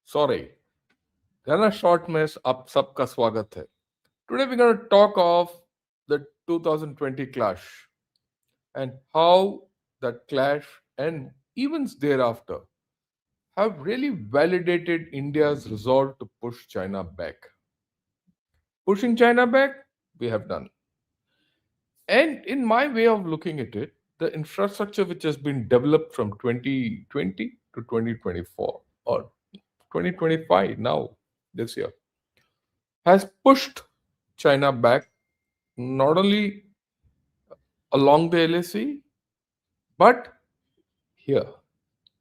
Sorry, Ghana short mess up sabka swagat hai. Today we're going to talk of the 2020 clash and how that clash and events thereafter have really validated India's resolve to push China back. Pushing China back, we have done. And in my way of looking at it, the infrastructure which has been developed from 2020 to 2024 or 2025 now, this year, has pushed China back not only along the LAC, but here,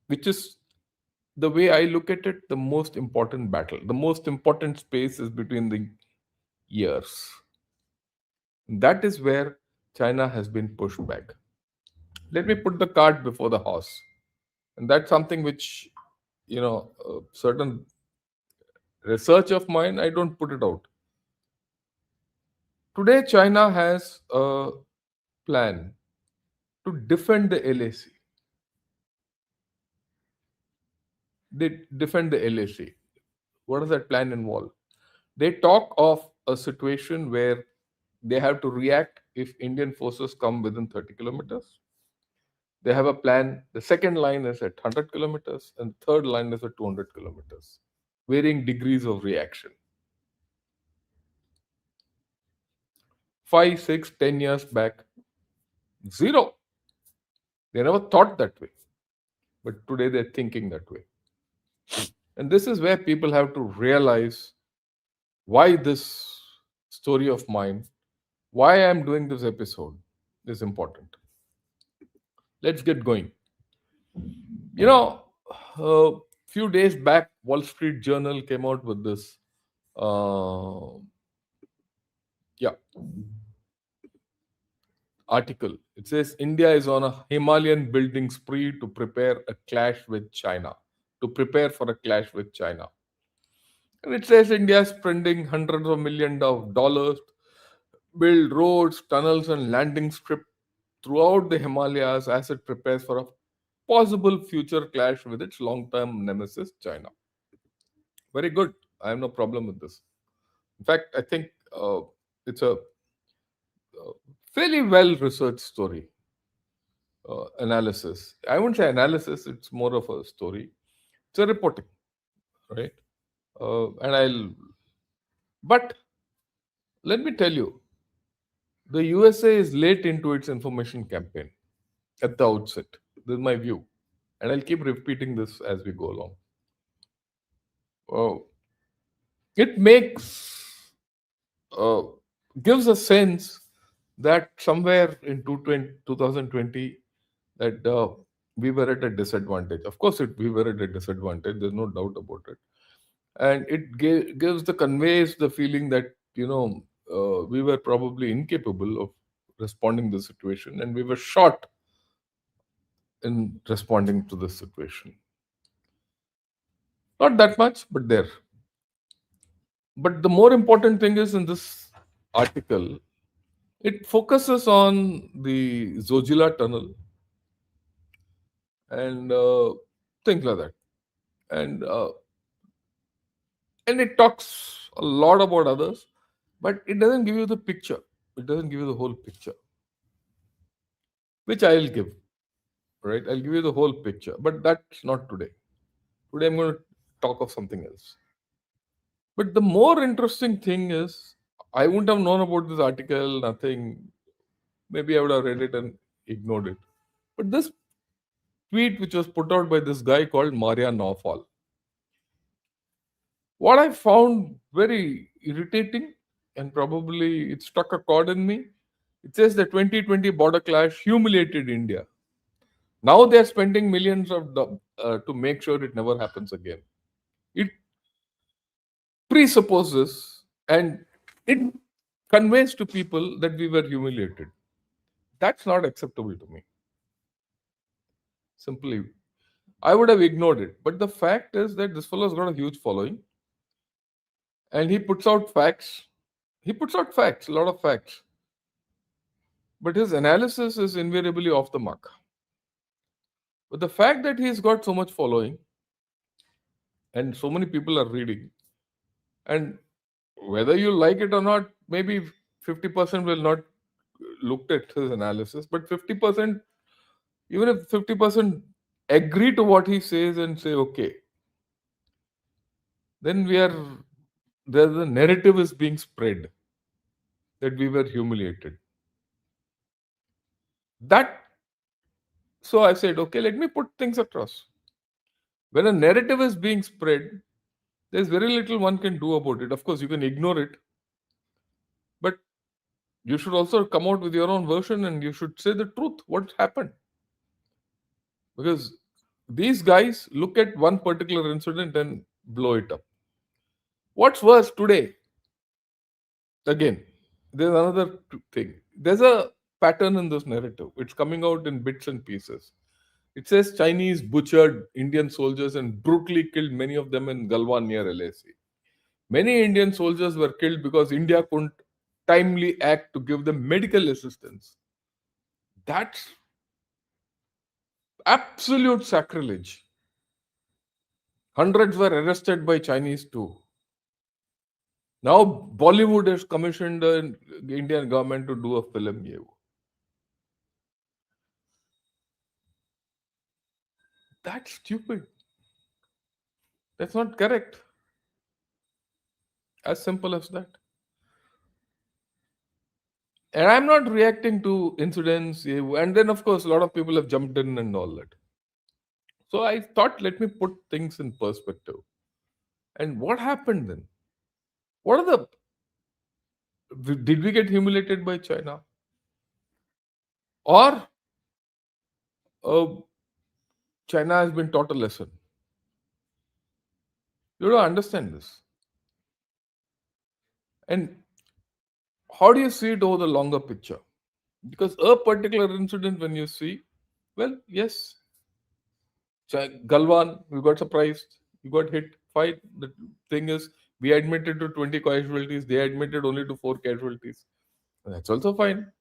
which is the way I look at it, the most important battle. The most important space is between the years. That is where China has been pushed back. Let me put the cart before the horse. And that's something which, certain research of mine, I don't put it out. Today, China has a plan to defend the LAC. They defend the LAC. What does that plan involve? They talk of a situation where they have to react if Indian forces come within 30 kilometers. They have a plan. The second line is at 100 kilometers, and the third line is at 200 kilometers, varying degrees of reaction. 5, 6, 10 years back, zero. They never thought that way. But today they're thinking that way. And this is where people have to realize why this story of mine, why I'm doing this episode is important. Let's get going. You know, a few days back, Wall Street Journal came out with this, uh, yeah, article. It says India is on a Himalayan building spree to prepare a clash with China. To prepare for a clash with China. And it says India is spending hundreds of millions of dollars to build roads, tunnels, and landing strip throughout the Himalayas as it prepares for a possible future clash with its long-term nemesis, China. Very good. I have no problem with this. In fact, I think it's a fairly well-researched story analysis. I wouldn't say analysis; it's more of a story. It's a reporting, right? And I'll. But let me tell you, the USA is late into its information campaign at the outset. This is my view, and I'll keep repeating this as we go along. Oh, it makes uh, gives a sense that somewhere in 2020 that we were at a disadvantage. Of course, we were at a disadvantage. There's no doubt about it, and it gives the conveys the feeling that we were probably incapable of responding to the situation, and we were short in responding to this situation. Not that much, but there. But the more important thing is in this article, it focuses on the Zojila tunnel and things like that. And and it talks a lot about others, but it doesn't give you the picture. It doesn't give you the whole picture, which I'll give. Right? I'll give you the whole picture, but that's not today. Today I'm going to talk of something else. But the more interesting thing is, I wouldn't have known about this article, nothing. Maybe I would have read it and ignored it. But this tweet, which was put out by this guy called Maria Nawfal, what I found very irritating and probably it struck a chord in me, it says the 2020 border clash humiliated India. Now they are spending millions of to make sure it never happens again. It presupposes and it conveys to people that we were humiliated. That's not acceptable to me. Simply, I would have ignored it. But the fact is that this fellow's got a huge following and he puts out facts. He puts out facts, a lot of facts. But his analysis is invariably off the mark. But the fact that he's got so much following and so many people are reading. And whether you like it or not, maybe 50% will not look at his analysis, but 50%, even if 50% agree to what he says and say, okay, then we are, the narrative is being spread that we were humiliated. That, so I said, okay, let me put things across. When a narrative is being spread, there's very little one can do about it. Of course, you can ignore it, but you should also come out with your own version and you should say the truth, what happened. Because these guys look at one particular incident and blow it up. What's worse today, again, there's another thing. There's a pattern in this narrative. It's coming out in bits and pieces. It says Chinese butchered Indian soldiers and brutally killed many of them in Galwan near LAC. Many Indian soldiers were killed because India couldn't timely act to give them medical assistance. That's absolute sacrilege. Hundreds were arrested by Chinese too. Now Bollywood has commissioned the Indian government to do a film here. That's stupid. That's not correct. As simple as that. And I'm not reacting to incidents. And then, of course, a lot of people have jumped in and all that. So I thought, let me put things in perspective. And what happened then? What are did we get humiliated by China? Or uh, China has been taught a lesson? You don't understand this. And how do you see it over the longer picture? Because a particular incident, when you see, well, yes, Galwan, we got surprised, we got hit, fine. The thing is, we admitted to 20 casualties, they admitted only to 4 casualties. That's also fine.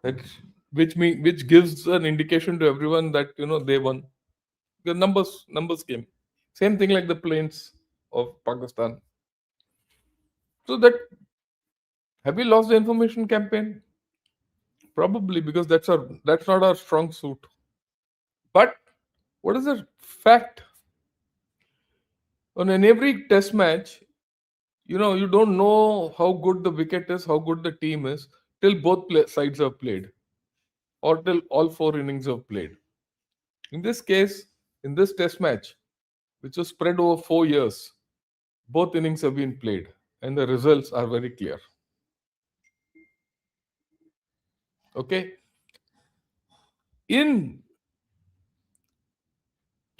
That, which gives an indication to everyone that they won. The numbers came. Same thing like the planes of Pakistan. So that, have we lost the information campaign? Probably, because that's not our strong suit. But what is the fact? On in every test match, you don't know how good the wicket is, how good the team is, till both sides have played, or till all 4 innings have played. In this case, in this test match, which was spread over 4 years, both innings have been played, and the results are very clear. Okay, in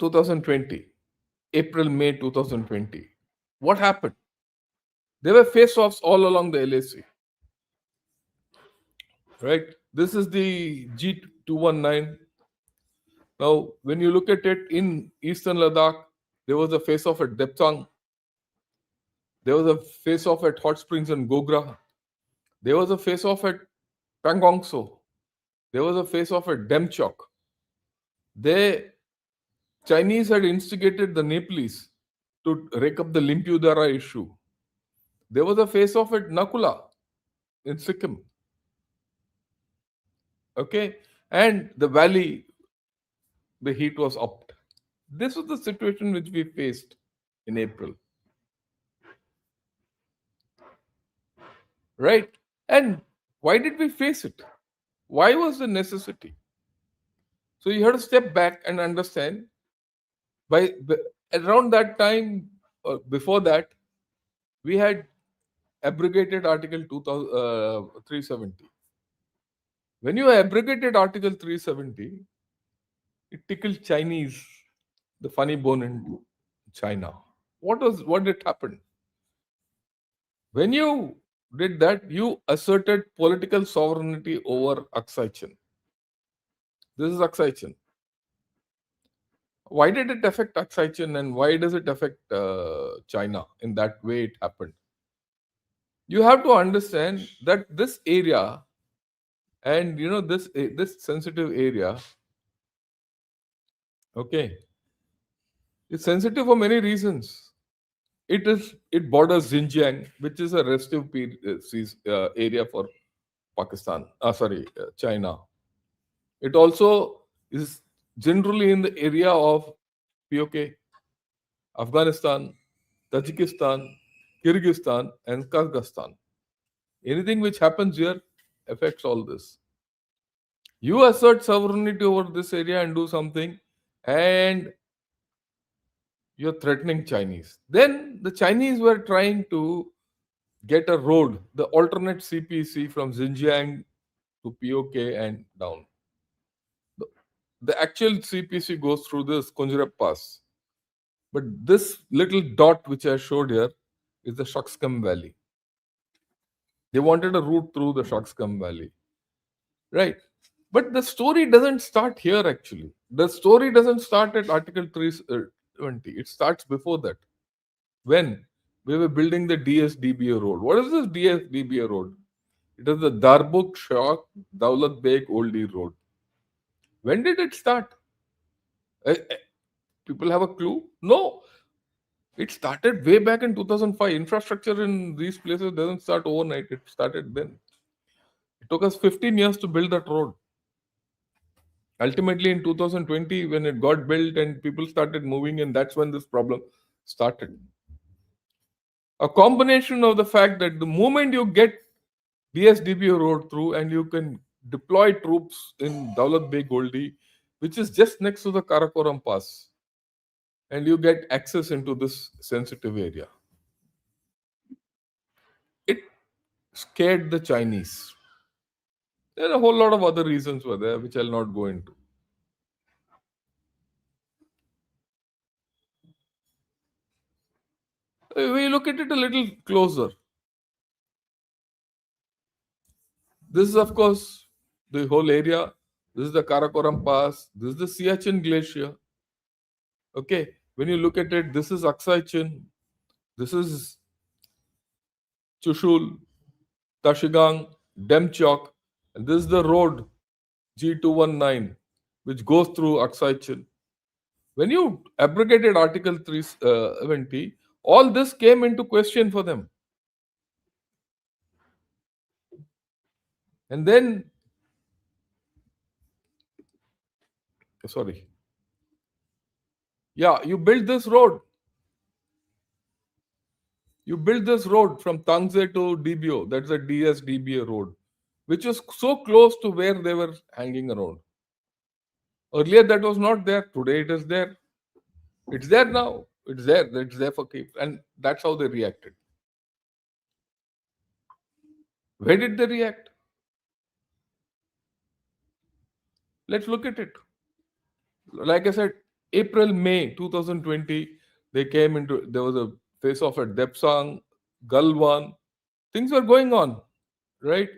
2020, April May 2020, what happened? There were face-offs all along the LAC. Right? This is the G219. Now, when you look at it in Eastern Ladakh, there was a face-off at Debtang. There was a face-off at Hot Springs and Gogra. There was a face-off at Pangongso. There was a face-off at Demchok. The Chinese had instigated the Nepalese to rake up the Limpiudara issue. There was a face-off at Nakula in Sikkim. Okay, and the valley, the heat was upped. This was the situation which we faced in April. Right? And why did we face it? Why was the necessity? So you have to step back and understand. Around that time, before that, we had abrogated Article 370. When you abrogated Article 370, it tickled Chinese, the funny bone in China. What did happen? When you did that, you asserted political sovereignty over Aksai Chin. This is Aksai Chin. Why did it affect Aksai Chin, and why does it affect China in that way it happened? You have to understand that this area, and this sensitive area, okay, It's sensitive for many reasons. It borders Xinjiang, which is a restive area for Pakistan. Sorry, China. It also is generally in the area of POK, Afghanistan, Tajikistan, Kyrgyzstan, and Kazakhstan. Anything which happens here affects all this. You assert sovereignty over this area and do something, and you're threatening Chinese. Then the Chinese were trying to get a road, the alternate CPC from Xinjiang to POK and down. The, the actual CPC goes through this Kunjrab Pass. But this little dot which I showed here is the Shakscam Valley. They wanted a route through the Shakscam Valley. Right. But the story doesn't start here actually. The story doesn't start at Article 320. It starts before that. When we were building the DSDBA road. What is this DSDBA road? It is the Darbuk Shah Daulat Beg Oldie Road. When did it start? People have a clue? No. It started way back in 2005. Infrastructure in these places doesn't start overnight. It started then. It took us 15 years to build that road. Ultimately, in 2020, when it got built and people started moving, and that's when this problem started. A combination of the fact that the moment you get DSDBO road through and you can deploy troops in Daulat Beg Goldi, which is just next to the Karakoram Pass, and you get access into this sensitive area. It scared the Chinese. There are a whole lot of other reasons were there, which I'll not go into. We look at it a little closer. This is, of course, the whole area. This is the Karakoram Pass. This is the Siachen Glacier. Okay, when you look at it, this is Aksai Chin. This is Chushul, Tashigang, Demchok, and this is the road G219, which goes through Aksai Chin. When you abrogated Article 320, all this came into question for them. And then, sorry, yeah, you built this road. You built this road from Tangze to DBO, that's a DSDBA road, which was so close to where they were hanging around. Earlier, that was not there. Today, it is there. It's there now. It's there. It's there for keeps. And that's how they reacted. Where did they react? Let's look at it. Like I said, April, May 2020, they came into, there was a face off at Depsang, Galwan. Things were going on, right?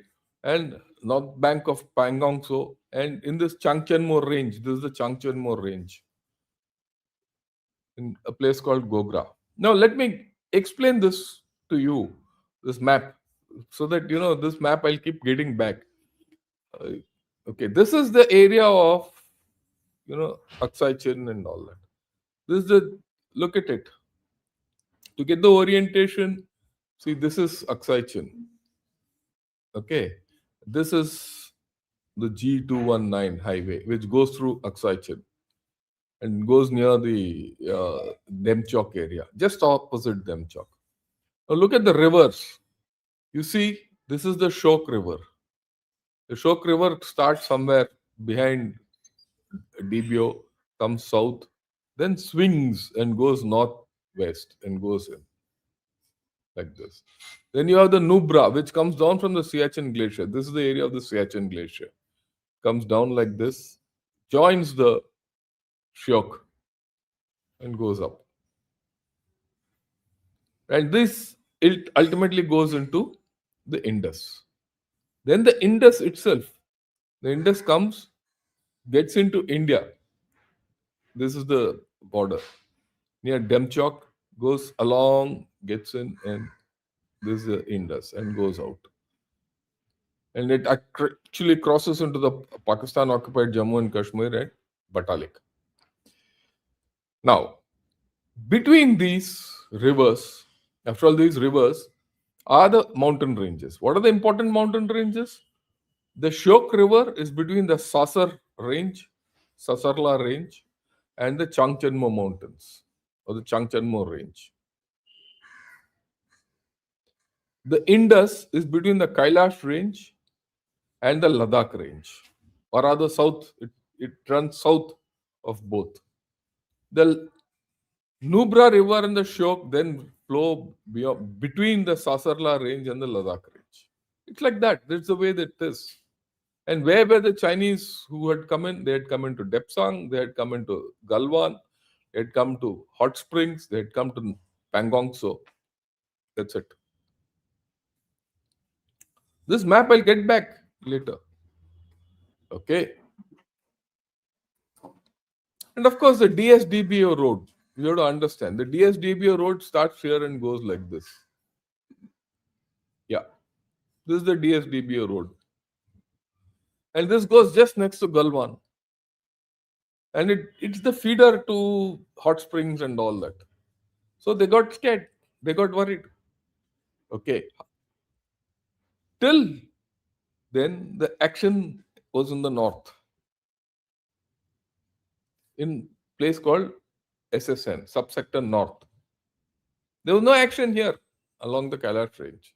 And north bank of Pangong, so, and in this Changchenmo range, this is the Changchenmo range, in a place called Gogra. Now, let me explain this to you, this map, so that you know this map I'll keep getting back. Uh, okay, this is the area of Aksai Chin and all that. This is the look at it. To get the orientation, see this is Aksai Chin. Okay, this is the G219 highway, which goes through Aksai Chin and goes near the Demchok area, just opposite Demchok. Now look at the rivers. You see, this is the Shok River. The Shok River starts somewhere behind DBO, comes south, then swings and goes northwest and goes in like this. Then you have the Nubra, which comes down from the Siachen Glacier. This is the area of the Siachen Glacier. Comes down like this, joins the Shok and goes up. And this it ultimately goes into the Indus. Then the Indus itself, the Indus comes, gets into India. This is the border. Near Demchok, goes along, gets in, and this is the Indus and goes out. And it actually crosses into the Pakistan occupied Jammu and Kashmir at Batalik. Now, Between these rivers, after all, these rivers are the mountain ranges. What are the important mountain ranges? The Shyok River is between the Sasarla range, and the Changchenmo Mountains or the Changchenmo range. The Indus is between the Kailash range and the Ladakh range, or rather south. It runs south of both. The Nubra River and the Shyok then flow between the Sasarla range and the Ladakh range. It's like that. That's the way that it is. And where were the Chinese who had come in? They had come into Depsang, they had come into Galwan, they had come to Hot Springs, they had come to Pangong. So that's it. This map I'll get back later. Okay. And of course, the DSDBO road. You have to understand the DSDBO road starts here and goes like this. Yeah. This is the DSDBO road. And this goes just next to Galwan. And it's the feeder to Hot Springs and all that. So they got scared. They got worried. Okay. Till then, the action was in the north, in place called SSN, subsector north. There was no action here along the Kailash range.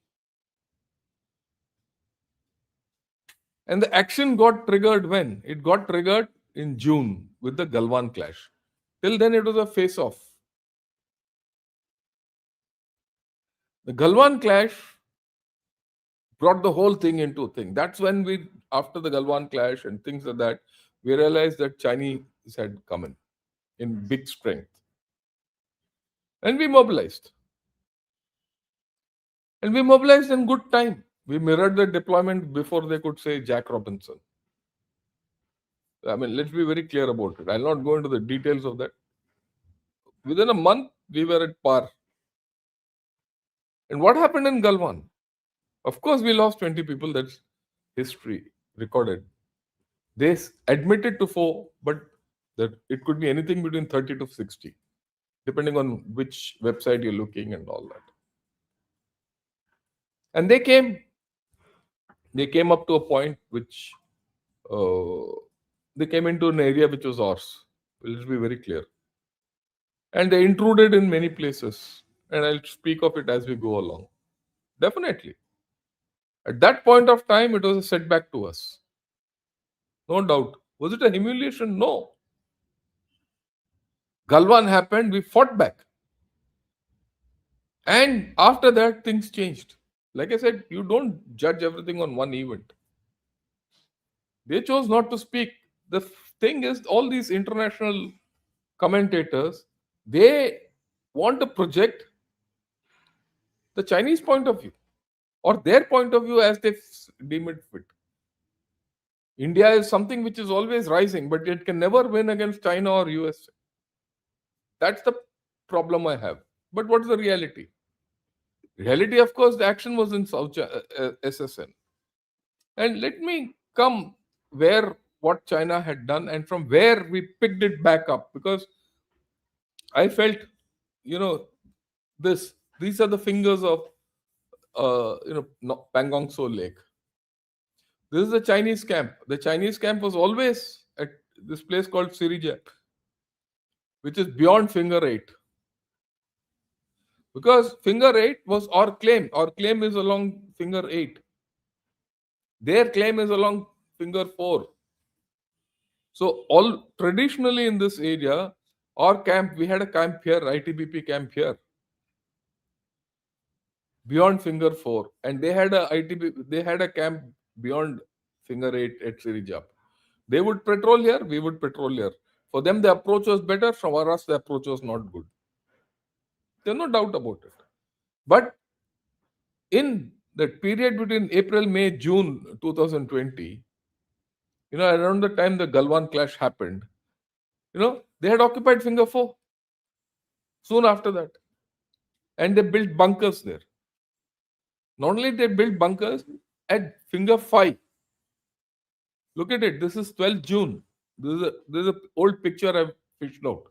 And the action got triggered when? It got triggered in June with the Galwan clash. Till then, it was a face off. The Galwan clash brought the whole thing into a thing. That's when we, after the Galwan clash and things like that, we realized that Chinese had come in big strength. And we mobilized. And we mobilized in good time. We mirrored the deployment before they could say Jack Robinson. I mean, let's be very clear about it. I'll not go into the details of that. Within a month, we were at par. And what happened in Galwan? Of course, we lost 20 people. That's history recorded. They admitted to 4, but that it could be anything between 30 to 60, depending on which website you're looking and all that. And they came up to a point which they came into an area which was ours. Let's be very clear. And they intruded in many places. And I'll speak of it as we go along. Definitely. At that point of time, it was a setback to us. No doubt. Was it a humiliation? No. Galwan happened, we fought back. And after that, things changed. Like I said, you don't judge everything on one event. They chose not to speak. The thing is, all these international commentators, they want to project the Chinese point of view or their point of view as they deem it fit. India is something which is always rising, but it can never win against China or US. That's the problem I have. But what is the reality? Reality, of course, the action was in South SSN. And let me come where what China had done and from where we picked it back up, because I felt, you know, these are the fingers of Pangong So Lake. This is the Chinese camp. The Chinese camp was always at this place called Sirija, which is beyond finger 8. Because finger 8 was our claim. Our claim is along finger 8. Their claim is along finger 4. So all traditionally in this area, our camp, we had a camp here, ITBP camp here, beyond finger 4. And they had a camp beyond finger 8 at Sirijap. They would patrol here, we would patrol here. For them, the approach was better. For us, the approach was not good. There's no doubt about it. But in the period between April, May, June 2020, around the time the Galwan clash happened, they had occupied finger 4 soon after that. And they built bunkers there. Not only they built bunkers at finger 5. Look at it. This is 12th June. This is an old picture I've fished out.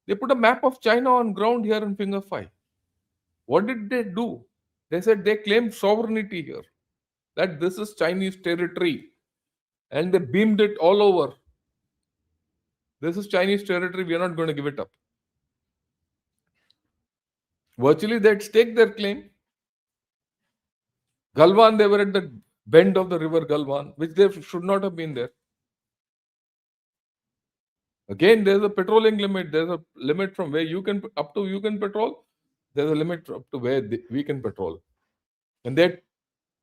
They put a map of China on ground here in Finger 5. What did they do? They said they claimed sovereignty here, that this is Chinese territory, and they beamed it all over. This is Chinese territory, we are not going to give it up. Virtually, they'd stake their claim. Galwan, they were at the bend of the river Galwan, which they should not have been there. Again, there's a patrolling limit. There's a limit from where you can up to you can patrol. There's a limit up to where we can patrol, and they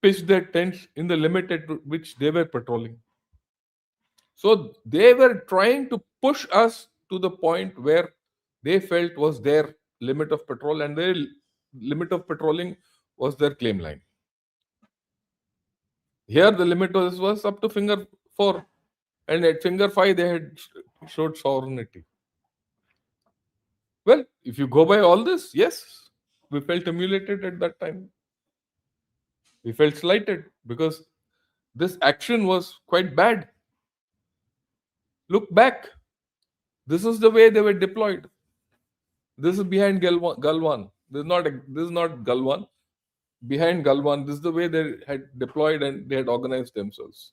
pitched their tents in the limit at which they were patrolling. So they were trying to push us to the point where they felt was their limit of patrol, and their limit of patrolling was their claim line. Here, the limit was up to finger 4, and at finger 5, they had showed sovereignty. Well, if you go by all this, yes, we felt humiliated at that time. We felt slighted because this action was quite bad. Look back. This is the way they were deployed. This is behind Galwan. This is not Galwan. Behind Galwan, this is the way they had deployed and they had organized themselves.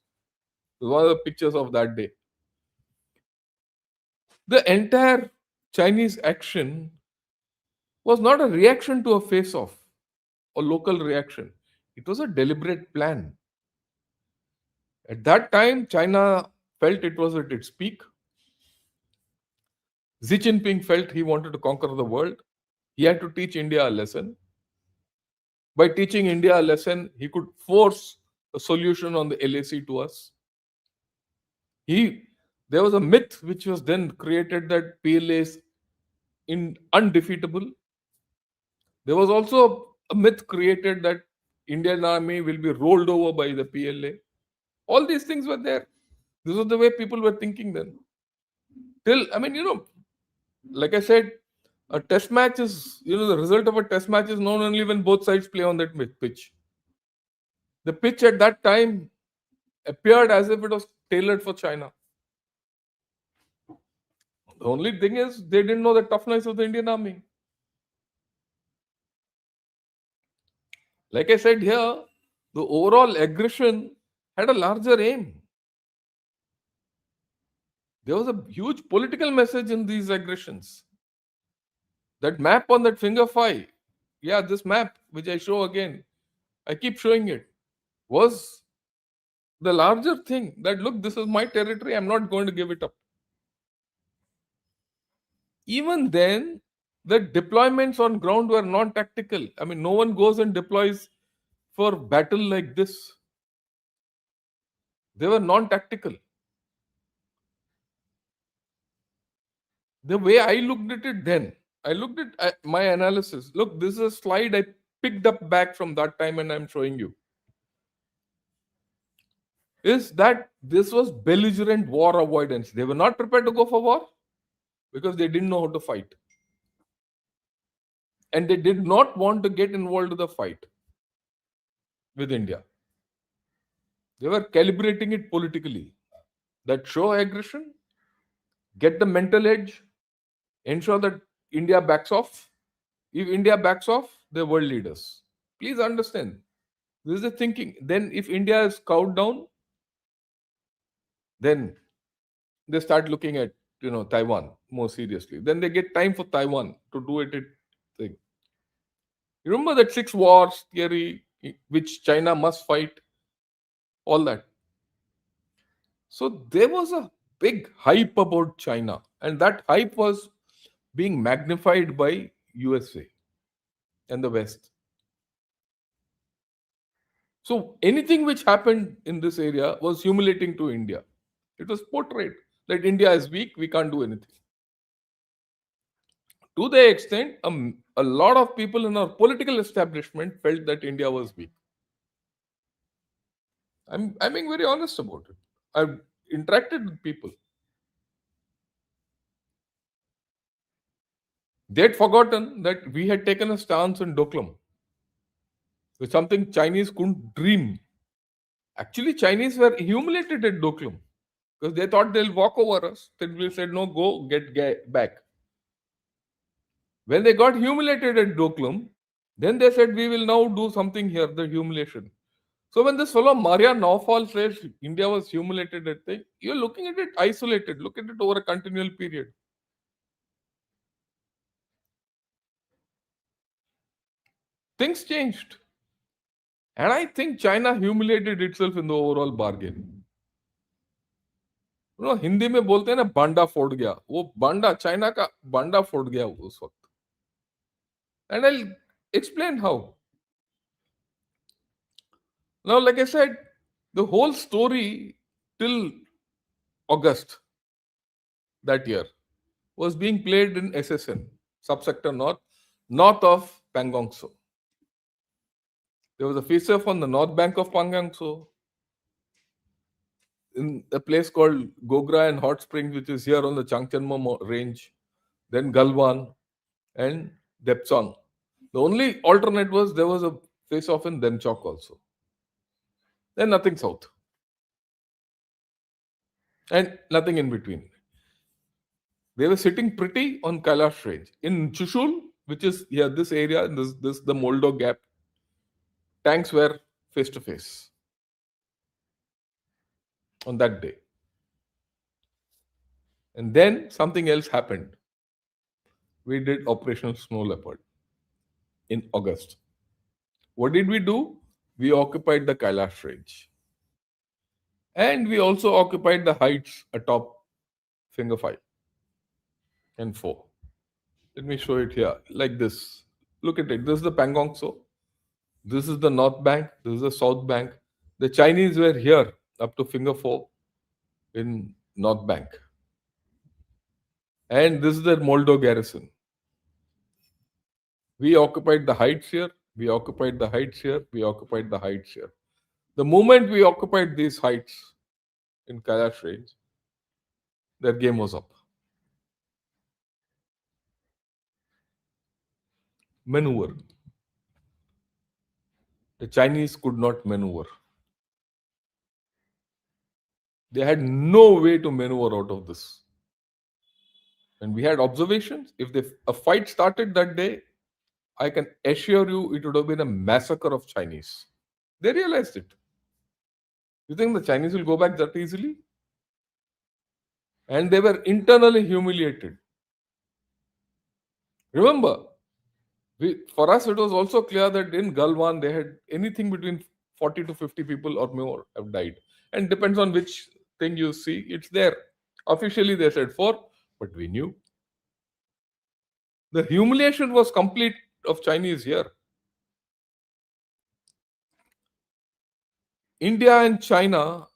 This was one of the pictures of that day. The entire Chinese action was not a reaction to a face-off or local reaction. It was a deliberate plan. At that time, China felt it was at its peak. Xi Jinping felt he wanted to conquer the world. He had to teach India a lesson. By teaching India a lesson, he could force a solution on the LAC to us. There was a myth which was then created that PLA is undefeatable. There was also a myth created that Indian army will be rolled over by the PLA. All these things were there. This was the way people were thinking then. Like I said, a test match is, the result of a test match is known only when both sides play on that pitch. The pitch at that time appeared as if it was tailored for China. The only thing is, they didn't know the toughness of the Indian army. Like I said here, the overall aggression had a larger aim. There was a huge political message in these aggressions. That map on that finger 5, this map, which I show again, I keep showing it, was the larger thing that, look, this is my territory, I'm not going to give it up. Even then, the deployments on ground were non-tactical. I mean, no one goes and deploys for battle like this. They were non-tactical. The way I looked at it then, I looked at my analysis. Look, this is a slide I picked up back from that time and I'm showing you. Is that this was belligerent war avoidance. They were not prepared to go for war because they didn't know how to fight. And they did not want to get involved in the fight with India. They were calibrating it politically. That show aggression, get the mental edge, ensure that India backs off. If India backs off, they're world leaders. Please understand. This is the thinking. Then if India is cowed down, then they start looking at Taiwan more seriously. Then they get time for Taiwan to do it thing. You remember that 6 wars theory, which China must fight, all that. So there was a big hype about China, and that hype was being magnified by USA and the West. So anything which happened in this area was humiliating to India. It was portrayed that India is weak, we can't do anything. To the extent, a lot of people in our political establishment felt that India was weak. I'm being very honest about it. I've interacted with people. They had forgotten that we had taken a stance in Doklam, with something Chinese couldn't dream. Actually, Chinese were humiliated at Doklam because they thought they'll walk over us. Then we said, no, go get back. When they got humiliated at Doklum, then they said, we will now do something here, the humiliation. So when this fellow Maria Naufal says India was humiliated at thing, you're looking at it isolated. Look at it over a continual period. Things changed. And I think China humiliated itself in the overall bargain. Hindi में बोलते हैं ना बांडा फोड़ गया, वो बांडा China का बांडा फोड़ गया उस वक्त. And I explain how. Now like I said, the whole story till August that year was being played in SSN, subsector north, north of Pangong Tso. There was a face-off on the north bank of Pangong Tso, in a place called Gogra and Hot Springs, which is here on the Changchenmo range, then Galwan and Depsang. The only alternate was there was a face-off in Demchok also. Then nothing south. And nothing in between. They were sitting pretty on Kailash range. In Chushul, which is here, this area, this the Moldo gap, tanks were face to face on that day. And then something else happened. We did Operational Snow Leopard in August. What did we do? We occupied the Kailash range. And we also occupied the heights atop Finger 5 and 4. Let me show it here like this. Look at it. This is the Pangong Tso. This is the north bank. This is the south bank. The Chinese were here up to Finger 4 in north bank. And this is the Moldo garrison. We occupied the heights here. We occupied the heights here. We occupied the heights here. The moment we occupied these heights in Kailash range, their game was up. Maneuver. The Chinese could not maneuver. They had no way to maneuver out of this. And we had observations. If a fight started that day, I can assure you it would have been a massacre of Chinese. They realized it. You think the Chinese will go back that easily? And they were internally humiliated. Remember, for us it was also clear that in Galwan they had anything between 40 to 50 people or more have died. And depends on which thing you see, it's there. Officially they said 4, but we knew. The humiliation was complete of Chinese here. India and China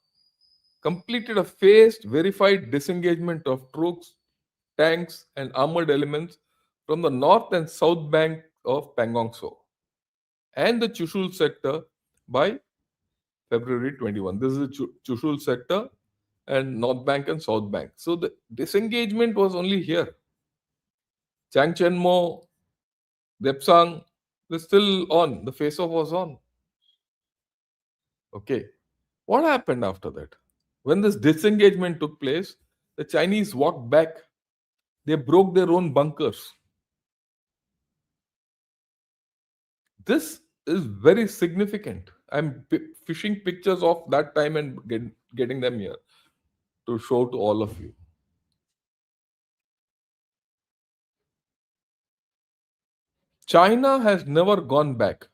completed a phased, verified disengagement of troops, tanks, and armored elements from the north and south bank of Pangong Tso and the Chushul sector by February 21. This is the Chushul sector and north bank and south bank. So the disengagement was only here. Changchenmo, Depsang, they're still on. The face-off was on. Okay. What happened after that? When this disengagement took place, the Chinese walked back. They broke their own bunkers. This is very significant. I'm fishing pictures of that time and getting them here to show to all of you. China has never gone back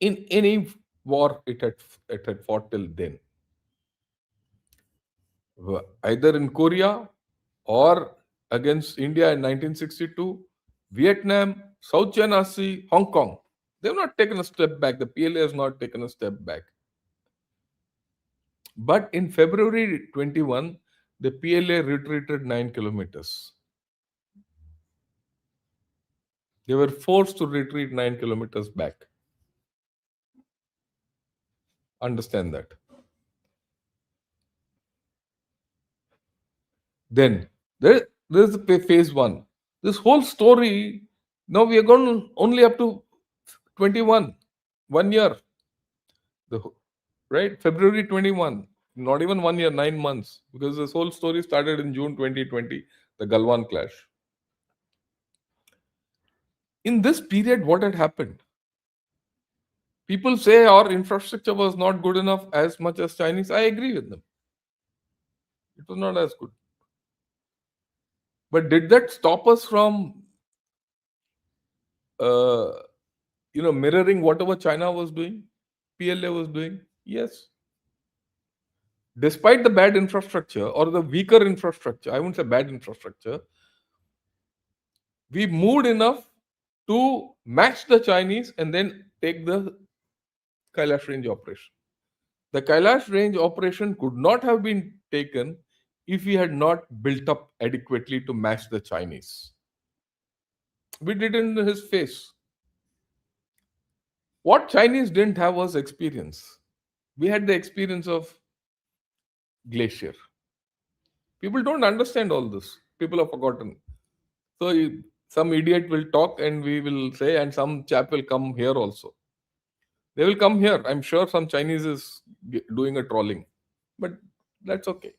in any war it had fought till then. Either in Korea or against India in 1962, Vietnam, South China Sea, Hong Kong. They've not taken a step back. The PLA has not taken a step back. But in February 21, the PLA retreated 9 kilometers. They were forced to retreat 9 kilometers back. Understand that. Then there's phase 1. This whole story, now we are going only up to 21, 1 year. Right? February 21, not even 1 year, 9 months, because this whole story started in June 2020, the Galwan clash. In this period, what had happened? People say our infrastructure was not good enough as much as Chinese. I agree with them. It was not as good. But did that stop us from, uh, mirroring whatever China was doing, PLA was doing? Yes. Despite the bad infrastructure or the weaker infrastructure, I wouldn't say bad infrastructure, we moved enough to match the Chinese and then take the Kailash Range operation. The Kailash Range operation could not have been taken if we had not built up adequately to match the Chinese. We did it in his face. What Chinese didn't have was experience. We had the experience of glacier. People don't understand all this. People have forgotten. So some idiot will talk and we will say, and some chap will come here also. They will come here. I'm sure some Chinese is doing a trolling, but that's okay.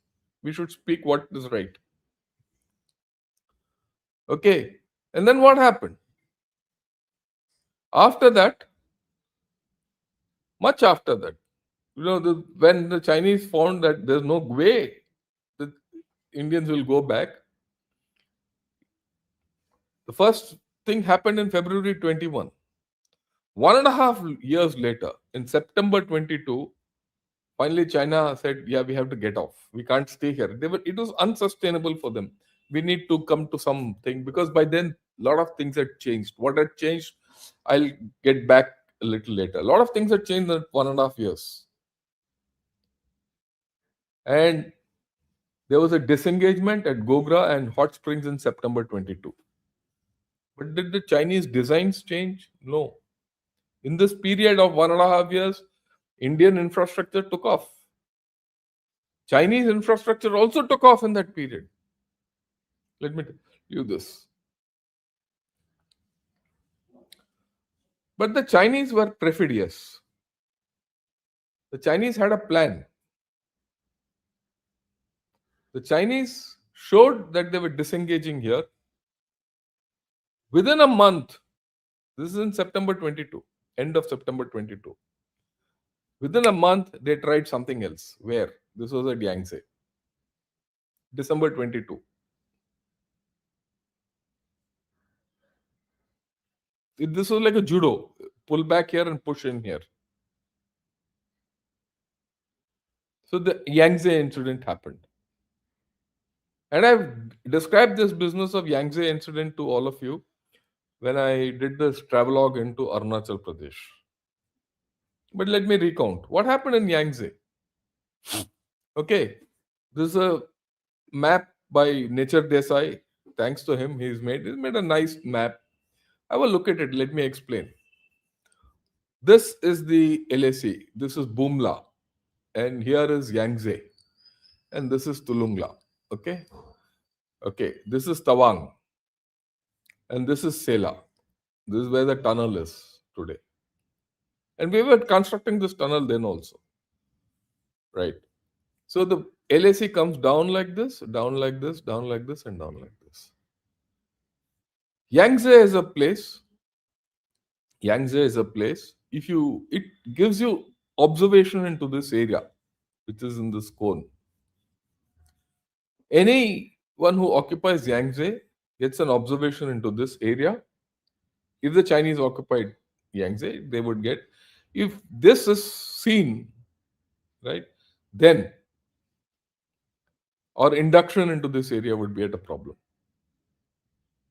We should speak what is right. Okay. And then what happened? After that, much after that, when the Chinese found that there's no way the Indians will go back, the first thing happened in February 21. 1.5 years later, in September 22, finally China said, yeah, we have to get off. We can't stay here. It was unsustainable for them. We need to come to something because by then a lot of things had changed. What had changed, I'll get back a little later. A lot of things had changed in 1.5 years. And there was a disengagement at Gogra and Hot Springs in September 22. But did the Chinese designs change? No. In this period of 1.5 years, Indian infrastructure took off. Chinese infrastructure also took off in that period. Let me tell you this. But the Chinese were perfidious. The Chinese had a plan. The Chinese showed that they were disengaging here. Within a month, this is in September 22, end of September 22. Within a month, they tried something else. Where? This was at Yangtse. December 22. This was like a judo. Pull back here and push in here. So the Yangtze incident happened. And I've described this business of Yangtze incident to all of you when I did this travelogue into Arunachal Pradesh. But let me recount. What happened in Yangtze? Okay. This is a map by Nature Desai. Thanks to him, he's made a nice map. Have a look at it. Let me explain. This is the LAC. This is Bumla. And here is Yangtze. And this is Tulungla. Okay. Okay. This is Tawang. And this is Sela. This is where the tunnel is today. And we were constructing this tunnel then also. Right. So the LAC comes down like this, down like this, down like this, and down like this. Yangtze is a place. Yangtze is a place. It gives you observation into this area, which is in this cone. Anyone who occupies Yangtze gets an observation into this area. If the Chinese occupied Yangtze, they would get. If this is seen, right, then our induction into this area would be at a problem.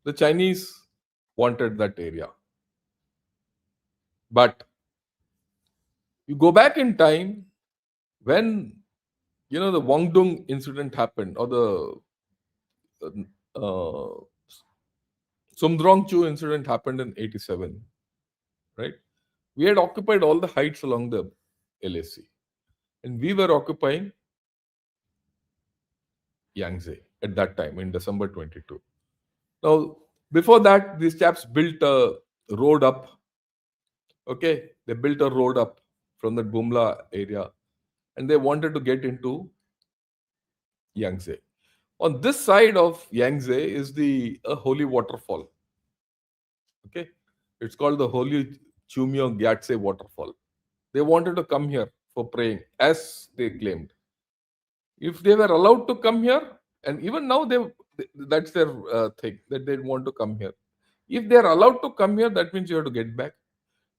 The Chinese wanted that area. But you go back in time when the Wangdong incident happened or the Sumdrongchu incident happened in 87, right? We had occupied all the heights along the LAC and we were occupying Yangtze at that time in December 22. Now, before that, these chaps built a road up. Okay, they built a road up from the Bumla area and they wanted to get into Yangtze. On this side of Yangtze is the holy waterfall. Okay, It's called the Holy Chumio Gyatse waterfall. They wanted to come here for praying, as they claimed. If they were allowed to come here, and even now that's their thing that they want to come here. If they are allowed to come here, that means you have to get back.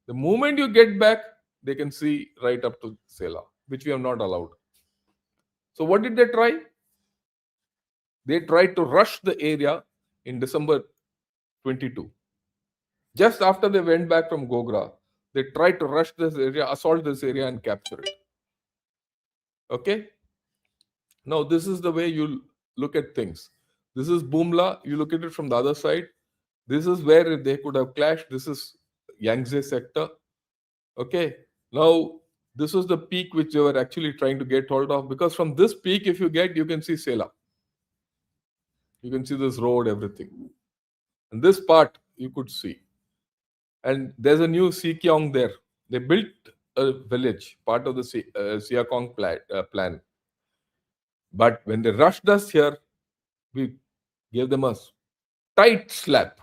The moment you get back, they can see right up to Sela, which we have not allowed. So what did they try? They tried to rush the area in December 22. Just after they went back from Gogra, they tried to rush this area, assault this area, and capture it. Okay? Now, this is the way you look at things. This is Bumla. You look at it from the other side. This is where they could have clashed. This is Yangtze sector. Okay. Now, this was the peak which they were actually trying to get hold of, because from this peak, if you get, you can see Sela. You can see this road, everything. And this part you could see. And there's a new Sikyong there. They built a village, part of the Siakong plan. But when they rushed us here, we gave them a tight slap.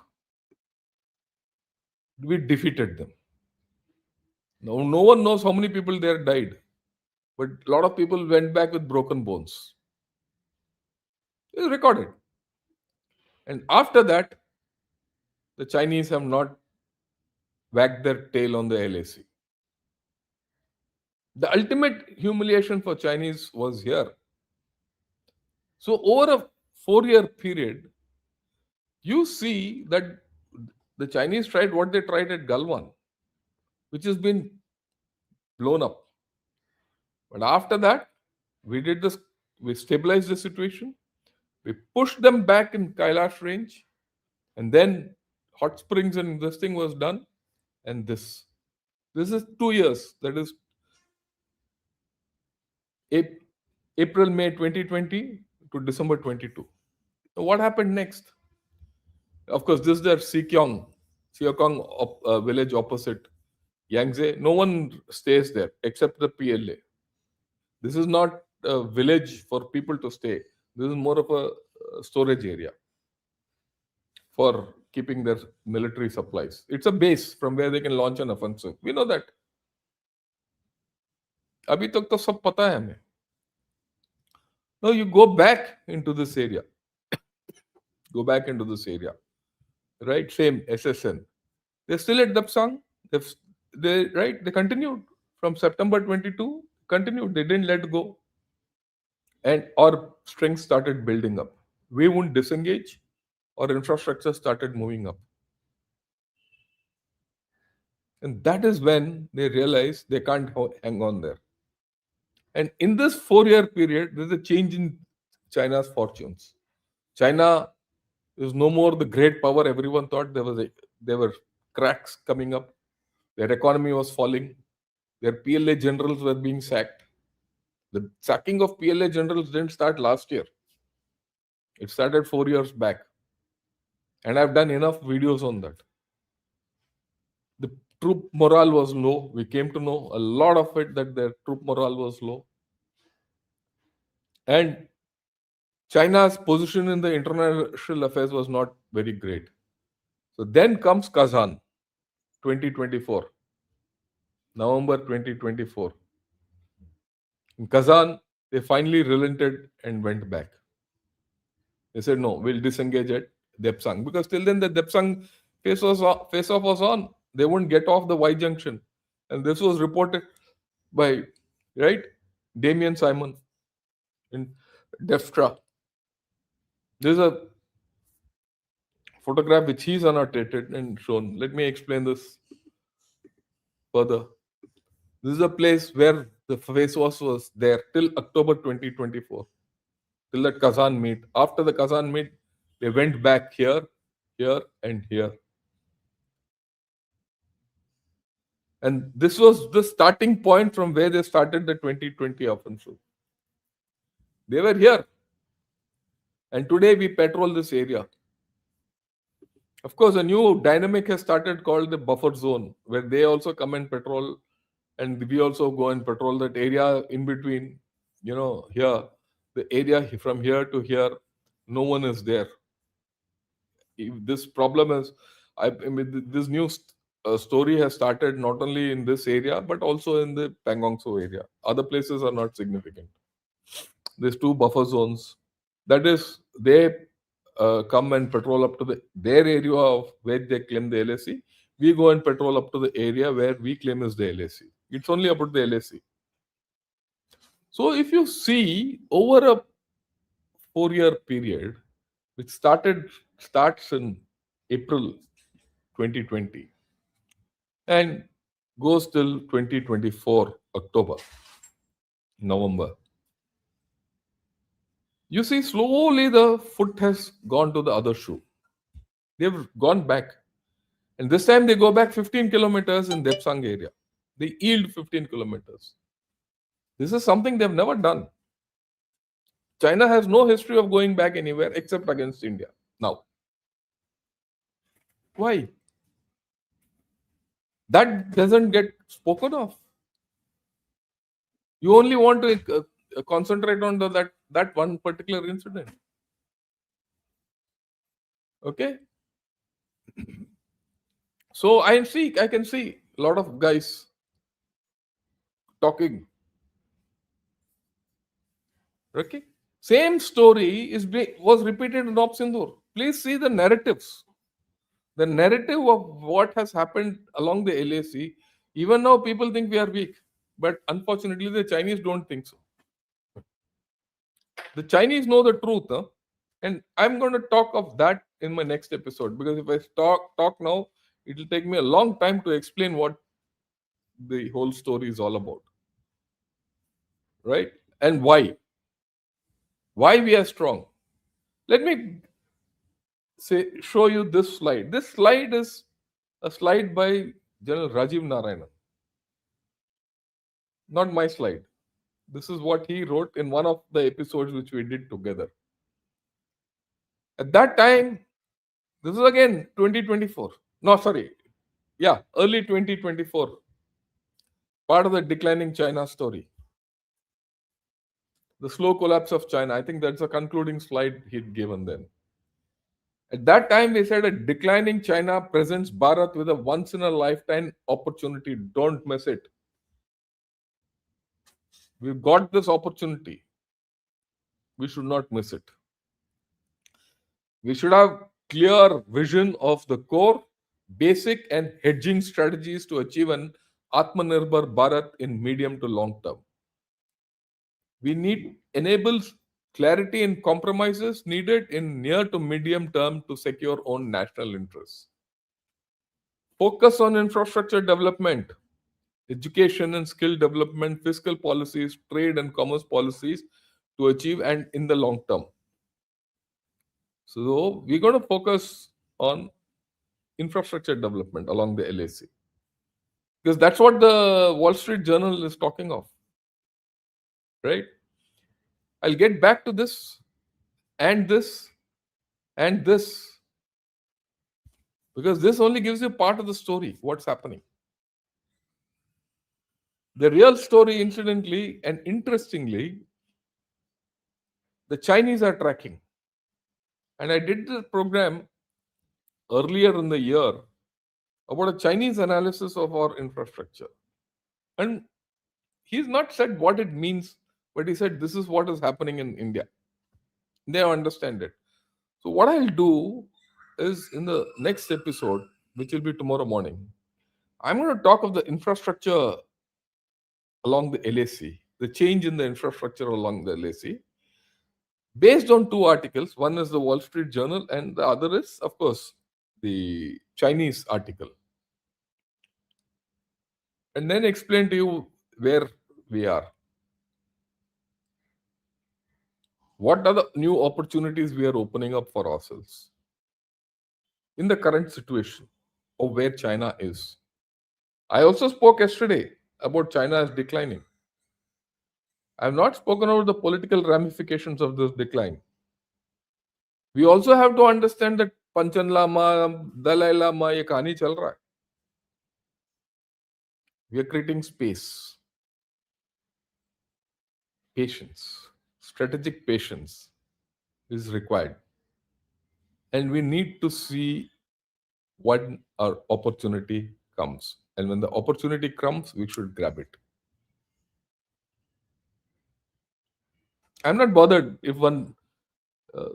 We defeated them. Now, no one knows how many people there died, but a lot of people went back with broken bones. It's recorded. And after that, the Chinese have not wagged their tail on the LAC. The ultimate humiliation for Chinese was here. So, over a 4-year period, you see that the Chinese tried what they tried at Galwan, which has been blown up. But after that, we did this, we stabilized the situation, we pushed them back in Kailash range, and then hot springs and this thing was done. And this is 2 years, that is April, May 2020 to December 22. So what happened next? Of course, this is their Siakong village opposite Yangtze. No one stays there except the PLA. This is not a village for people to stay. This is more of a storage area for keeping their military supplies. It's a base from where they can launch an offensive. We know that. अभी तक तो सब पता है हमें. Now you go back into this area. Go back into this area. Right? Same SSN. They're still at Dapsang. They continued from September 22. Continued. They didn't let go. And our strength started building up. We wouldn't disengage. Our infrastructure started moving up. And that is when they realized they can't hang on there. And in this 4-year period, there's a change in China's fortunes. China is no more the great power everyone thought. There were cracks coming up. Their economy was falling. Their PLA generals were being sacked. The sacking of PLA generals didn't start last year. It started 4 years back. And I've done enough videos on that. The troop morale was low. We came to know a lot of it, that their troop morale was low. And China's position in the international affairs was not very great. So then comes Kazan, 2024, November 2024. In Kazan, they finally relented and went back. They said, no, we'll disengage at Debsang. Because till then, the Debsang face-off was on. They wouldn't get off the Y junction. And this was reported by, right, Damien Simon in Deftra. There's a photograph which he's annotated and shown. Let me explain this further. This is a place where the face-off was there till October 2024, till the Kazan meet. After the Kazan meet, they went back here, here, and here. And this was the starting point from where they started the 2020 offensive. They were here. And today we patrol this area. Of course, a new dynamic has started called the buffer zone, where they also come and patrol, and we also go and patrol that area in between, here. The area from here to here, no one is there. If this problem is, I mean, this new a story has started not only in this area but also in the Pangong Tso area. Other places are not significant. There's two buffer zones. That is, they come and patrol up to their area of where they claim the LAC. We go and patrol up to the area where we claim is the LAC. It's only about the LAC. So if you see over a 4-year period, which starts in April 2020 and goes till 2024 October, November. You see, slowly the foot has gone to the other shoe. They've gone back. And this time they go back 15 kilometers in Debsang area. They yield 15 kilometers. This is something they've never done. China has no history of going back anywhere except against India. Now, why? That doesn't get spoken of. You only want to concentrate on that one particular incident. Okay? So I can see a lot of guys talking. Okay? Same story was repeated in Op Sindoor. Please see the narratives. The narrative of what has happened along the LAC. Even now, people think we are weak, but unfortunately, the Chinese don't think so. The Chinese know the truth, huh? And I'm going to talk of that in my next episode, because if I talk now, it will take me a long time to explain what the whole story is all about, right? And why we are strong. Let me show you this slide. This slide is a slide by General Rajiv Narayanan, not my slide. This is what he wrote in one of the episodes which we did together. At that time, this is again 2024. No, sorry. Yeah, early 2024. Part of the declining China story. The slow collapse of China. I think that's a concluding slide he'd given then. At that time, they said a declining China presents Bharat with a once in a lifetime opportunity. Don't miss it. We've got this opportunity. We should not miss it. We should have clear vision of the core, basic and hedging strategies to achieve an Atmanirbhar Bharat in medium to long term. We need enables clarity in compromises needed in near to medium term to secure own national interests. Focus on infrastructure development, education and skill development, fiscal policies, trade and commerce policies to achieve and in the long term. So we're going to focus on infrastructure development along the LAC, because that's what the Wall Street Journal is talking of, right? I'll get back to this and this and this, because this only gives you part of the story, what's happening. The real story, incidentally and interestingly, the Chinese are tracking. And I did the program earlier in the year about a Chinese analysis of our infrastructure. And he's not said what it means, but he said this is what is happening in India. They understand it. So what I'll do is in the next episode, which will be tomorrow morning, I'm going to talk of the infrastructure along the LAC, the change in the infrastructure along the LAC, based on two articles. One is the Wall Street Journal, and the other is, of course, the Chinese article. And then explain to you where we are. What are the new opportunities we are opening up for ourselves in the current situation of where China is? I also spoke yesterday about China as declining. I have not spoken about the political ramifications of this decline. We also have to understand that Panchan Lama, Dalai Lama, ye kahani chal raha hai. We are creating space, patience, strategic patience is required. And we need to see what our opportunity comes. And when the opportunity comes, we should grab it. I'm not bothered if one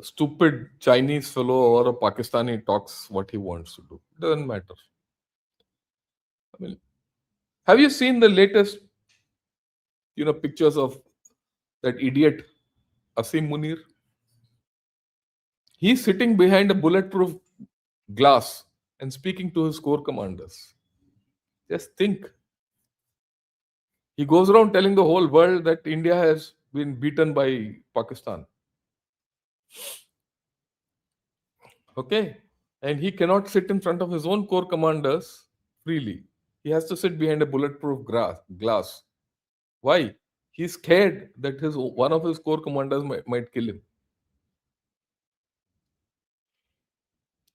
stupid Chinese fellow or a Pakistani talks what he wants to do. Doesn't matter. I mean, have you seen the latest, pictures of that idiot Asim Munir? He's sitting behind a bulletproof glass and speaking to his corps commanders. Just think. He goes around telling the whole world that India has been beaten by Pakistan. Okay? And he cannot sit in front of his own corps commanders freely. He has to sit behind a bulletproof glass. Why? He's scared that his one of his corps commanders might kill him.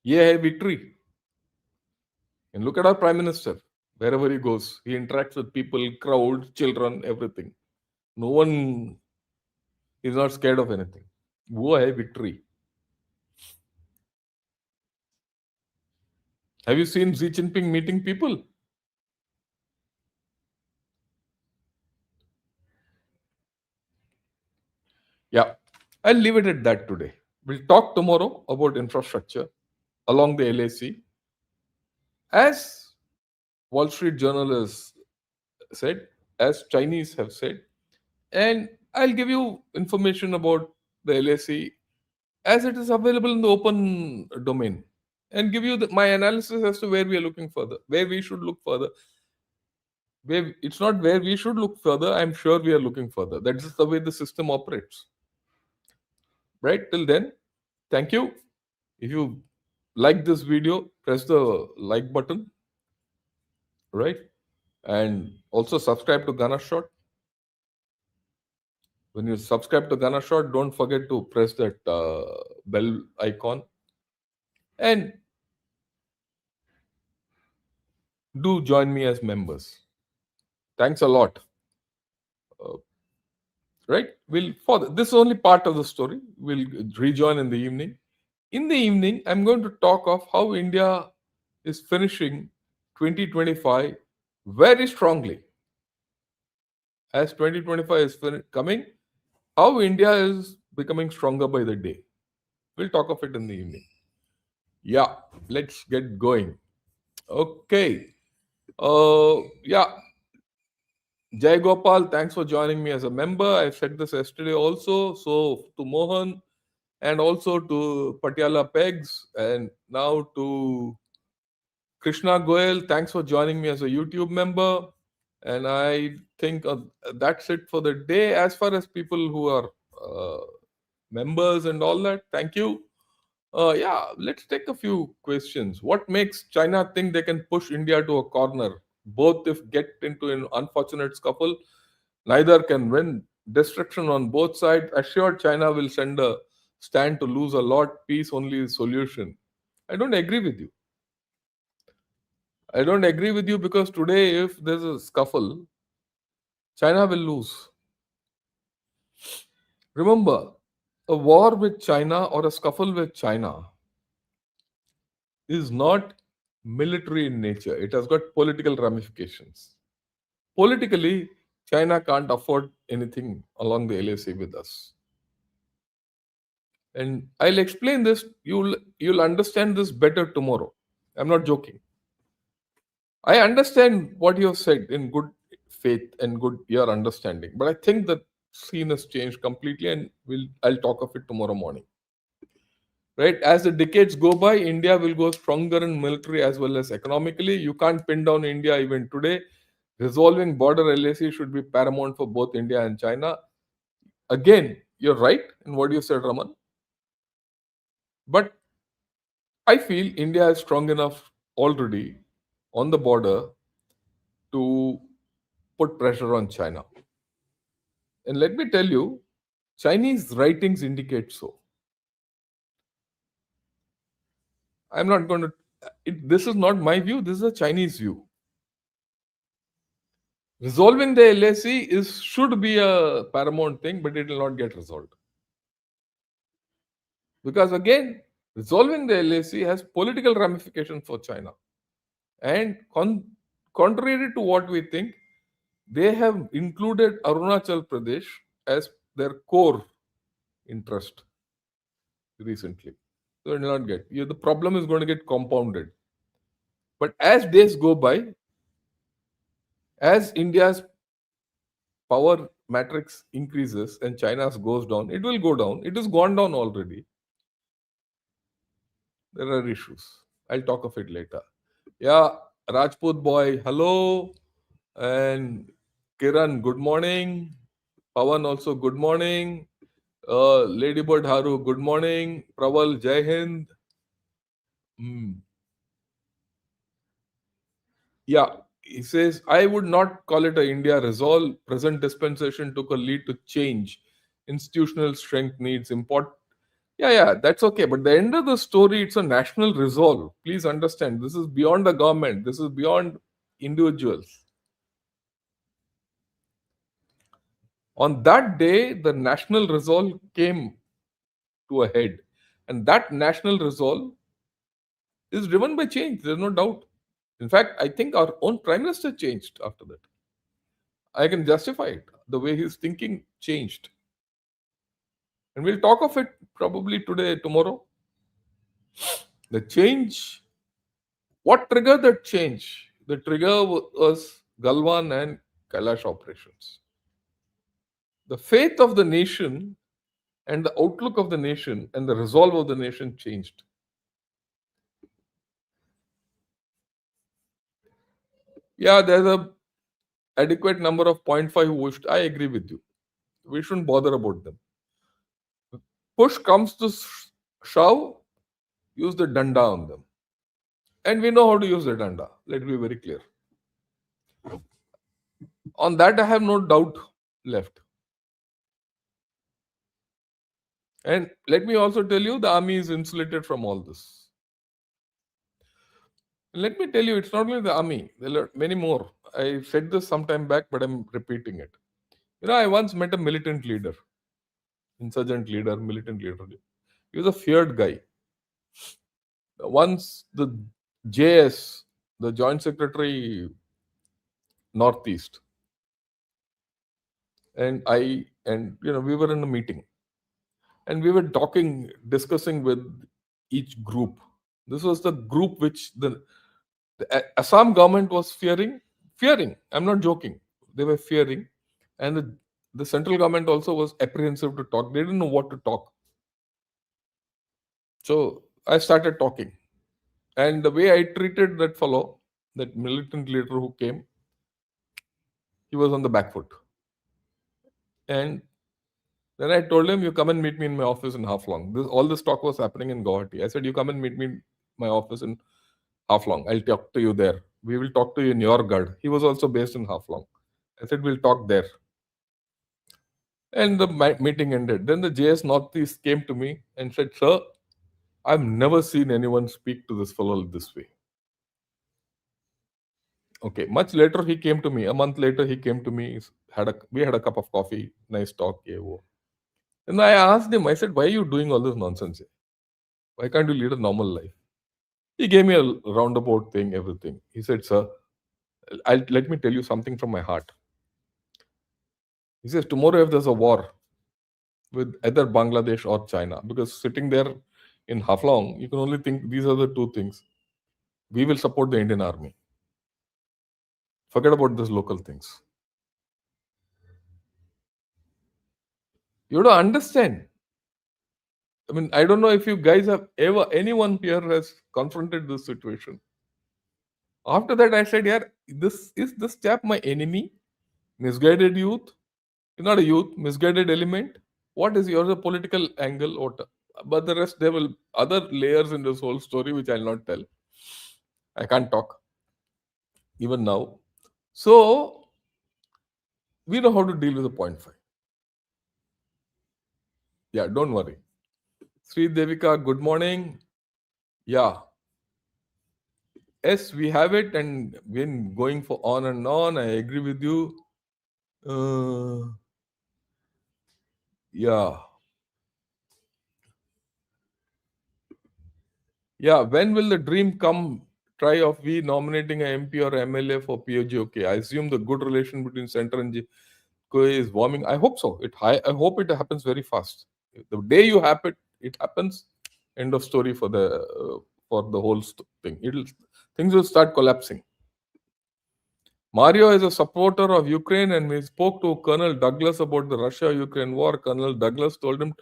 Yeah, hai victory. And look at our prime minister. Wherever he goes, he interacts with people, crowd, children, everything. No one is not scared of anything. Wo hai victory. Have you seen Xi Jinping meeting people? Yeah, I'll leave it at that today. We'll talk tomorrow about infrastructure along the LAC. As Wall Street Journal has said, as Chinese have said, and I'll give you information about the LAC as it is available in the open domain and give you my analysis as to where we are looking further, where we should look further. Where it's not where we should look further, I'm sure we are looking further. That's just the way the system operates. Right? Till then, thank you. If you like this video, press the like button, right? And also subscribe to Ghana Shot. When you subscribe to Ghana Shot, don't forget to press that bell icon and do join me as members. Thanks a lot. Uh, right? This is only part of the story. We'll rejoin in the evening. In the evening, I'm going to talk of how India is finishing 2025 very strongly. As 2025 is coming, how India is becoming stronger by the day. We'll talk of it in the evening. Yeah, let's get going. Okay. Yeah, Jai Gopal, thanks for joining me as a member. I said this yesterday also. So to Mohan and also to Patiala Pegs and now to Krishna Goel, thanks for joining me as a YouTube member. And I think that's it for the day. As far as people who are members and all that, thank you. Yeah, let's take a few questions. What makes China think they can push India to a corner? Both if get into an unfortunate scuffle, neither can win. Destruction on both sides. Assured China will send a stand to lose a lot. Peace only is solution. I don't agree with you. I don't agree with you because today, if there's a scuffle, China will lose. Remember, a war with China or a scuffle with China is not military in nature. It has got political ramifications. Politically, China can't afford anything along the LAC with us. And I'll explain this. You'll understand this better tomorrow. I'm not joking. I understand what you have said in good faith and good your understanding, but I think the scene has changed completely, and I'll talk of it tomorrow morning. Right? As the decades go by, India will go stronger in military as well as economically. You can't pin down India even today. Resolving border LAC should be paramount for both India and China. Again, you're right in what you said, Raman. But I feel India is strong enough already on the border to put pressure on China. And let me tell you, Chinese writings indicate so. I'm not going to, this is not my view, this is a Chinese view. Resolving the LAC should be a paramount thing, but it will not get resolved. Because again, resolving the LAC has political ramifications for China. And contrary to what we think, they have included Arunachal Pradesh as their core interest recently. So it will not get. The problem is going to get compounded. But as days go by, as India's power matrix increases and China's goes down, it will go down. It has gone down already. There are issues. I'll talk of it later. Yeah, Rajput boy, hello. And Kiran, good morning. Pawan also, good morning. Ladybird Haru, good morning. Praval, Jai Hind. Hmm. Yeah, he says, I would not call it a India resolve. Present dispensation took a lead to change. Institutional strength needs import. Yeah, that's okay. But the end of the story, it's a national resolve. Please understand, this is beyond the government. This is beyond individuals. On that day, the national resolve came to a head. And that national resolve is driven by change. There's no doubt. In fact, I think our own prime minister changed after that. I can justify it. The way his thinking changed. And we'll talk of it probably today, tomorrow. The change, what triggered that change? The trigger was Galwan and Kailash operations. The faith of the nation and the outlook of the nation and the resolve of the nation changed. Yeah, there's a adequate number of point 0.5 who wished. I agree with you. We shouldn't bother about them. Push comes to shove, use the danda on them. And we know how to use the danda. Let's be very clear. On that, I have no doubt left. And let me also tell you, the army is insulated from all this. Let me tell you, it's not only the army, there are many more. I said this some time back, but I'm repeating it. I once met a militant leader, insurgent leader, militant leader. He was a feared guy. Once the JS, the Joint Secretary Northeast, and we were in a meeting and we were talking, discussing with each group. This was the group which the Assam government was fearing. I'm not joking. They were fearing, and the central government also was apprehensive to talk. They didn't know what to talk. So I started talking, and the way I treated that fellow, that militant leader who came, he was on the back foot. And then I told him, "You come and meet me in my office in half long." All this talk was happening in Guwahati. I said, "You come and meet me in my office in half long. I'll talk to you there. We will talk to you in your gard." He was also based in half long. I said, "We'll talk there." And the meeting ended. Then the JS Northeast came to me and said, "Sir, I've never seen anyone speak to this fellow this way." Okay. Much later, he came to me. A month later, he came to me. We had a cup of coffee. Nice talk. Yeah, wo. And I asked him, I said, "Why are you doing all this nonsense? Why can't you lead a normal life?" He gave me a roundabout thing, everything. He said, "Sir, let me tell you something from my heart." He says, "Tomorrow, if there's a war with either Bangladesh or China, because sitting there in Haflong, you can only think these are the two things. We will support the Indian army. Forget about these local things." You have to understand. I mean, I don't know if you guys have ever, anyone here has confronted this situation. After that, I said, "Yeah, this chap my enemy? Misguided youth? You're not a youth, misguided element. What is your political angle?" But the rest, there will other layers in this whole story which I'll not tell. I can't talk even now. So we know how to deal with the point five. Yeah, don't worry. Sri Devika, good morning. Yeah. Yes, we have it and been going for on and on. I agree with you. Yeah. Yeah. When will the dream come try of we nominating a MP or MLA for POGOK. I assume the good relation between center and GOA is warming. I hope so. I hope it happens very fast. The day you happen, it happens. End of story for the whole thing. Things will start collapsing. Mario is a supporter of Ukraine and we spoke to Colonel Douglas about the Russia-Ukraine war. Colonel Douglas told him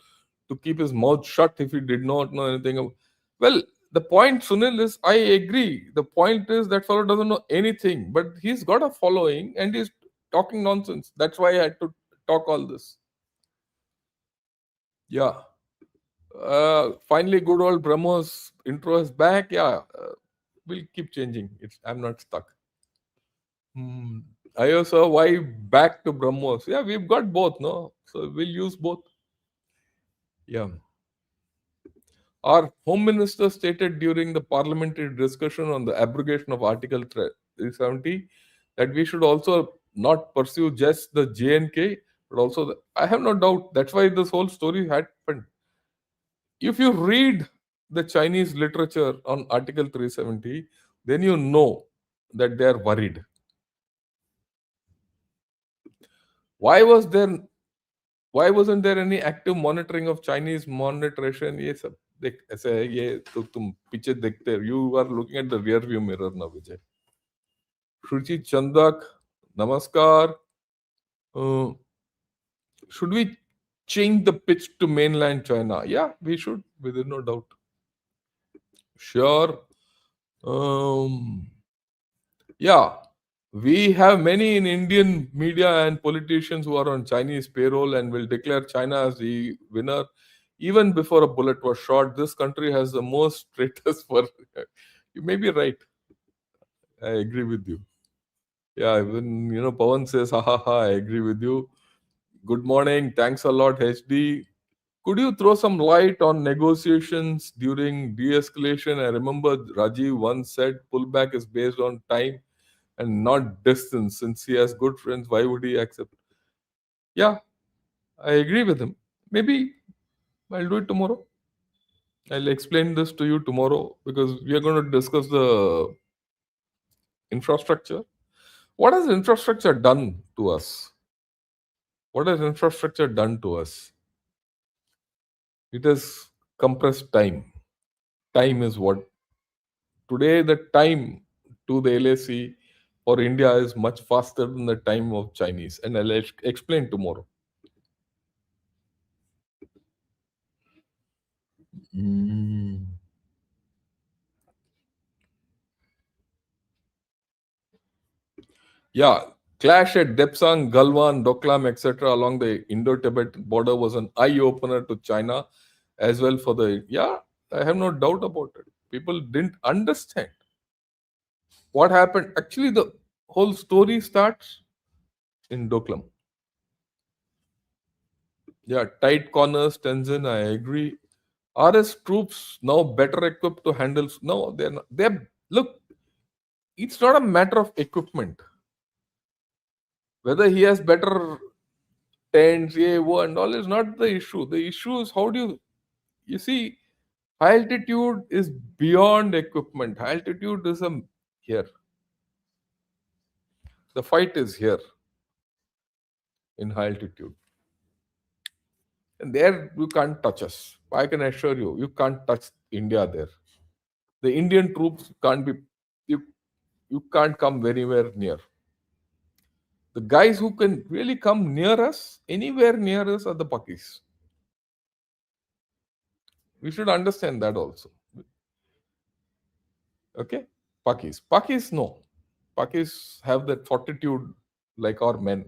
to keep his mouth shut if he did not know anything. Well, the point, Sunil, is I agree. The point is that fellow doesn't know anything, but he's got a following and he's talking nonsense. That's why I had to talk all this. Yeah. Finally, good old Brahmos intro is back. Yeah. We'll keep changing. I'm not stuck. I also why back to Brahmos? Yeah, we've got both, no? So we'll use both. Yeah. Our Home Minister stated during the parliamentary discussion on the abrogation of Article 370 that we should also not pursue just the JNK, but also I have no doubt that's why this whole story happened. If you read the Chinese literature on Article 370, then you know that they are worried. Why was there why wasn't there any active monitoring of Chinese monetization? ये सब देख ऐसे है ये तो तुम पीछे देखते हो. You are looking at the rear view mirror now, Vijay. Shruti Chandak, Namaskar. Uh, should we change the pitch to mainland China? Yeah, we should, within no doubt. Sure. Um, yeah, we have many in Indian media and politicians who are on Chinese payroll and will declare China as the winner even before a bullet was shot. This country has the most traitors for. You may be right. I agree with you. Yeah, when Pawan says, ha ha ha, I agree with you. Good morning. Thanks a lot, HD. Could you throw some light on negotiations during de escalation? I remember Rajiv once said pullback is based on time and not distance. Since he has good friends, why would he accept? Yeah, I agree with him. Maybe I'll do it tomorrow. I'll explain this to you tomorrow because we are going to discuss the infrastructure. What has infrastructure done to us? What has infrastructure done to us? It has compressed time. Time is what today the time to the LAC for India is much faster than the time of Chinese, and I'll explain tomorrow. Mm. Yeah, clash at Depsang, Galwan, Doklam, etc. along the Indo-Tibet border was an eye-opener to China as well for the. Yeah, I have no doubt about it. People didn't understand what happened. Actually, the whole story starts in Doklam. Yeah, tight corners, Tenzin, I agree. RS troops now better equipped to handle. No, they're not. They're look. It's not a matter of equipment. Whether he has better tents, yeah, and all is not the issue. The issue is how do you see high altitude is beyond equipment. High altitude is here. The fight is here in high altitude, and there you can't touch us. I can assure you, you can't touch India there. The Indian troops can't be. You you can't come anywhere near. The guys who can really come near us, anywhere near us, are the Pakis. We should understand that also. Okay? Pakis, no. Pakis have that fortitude like our men,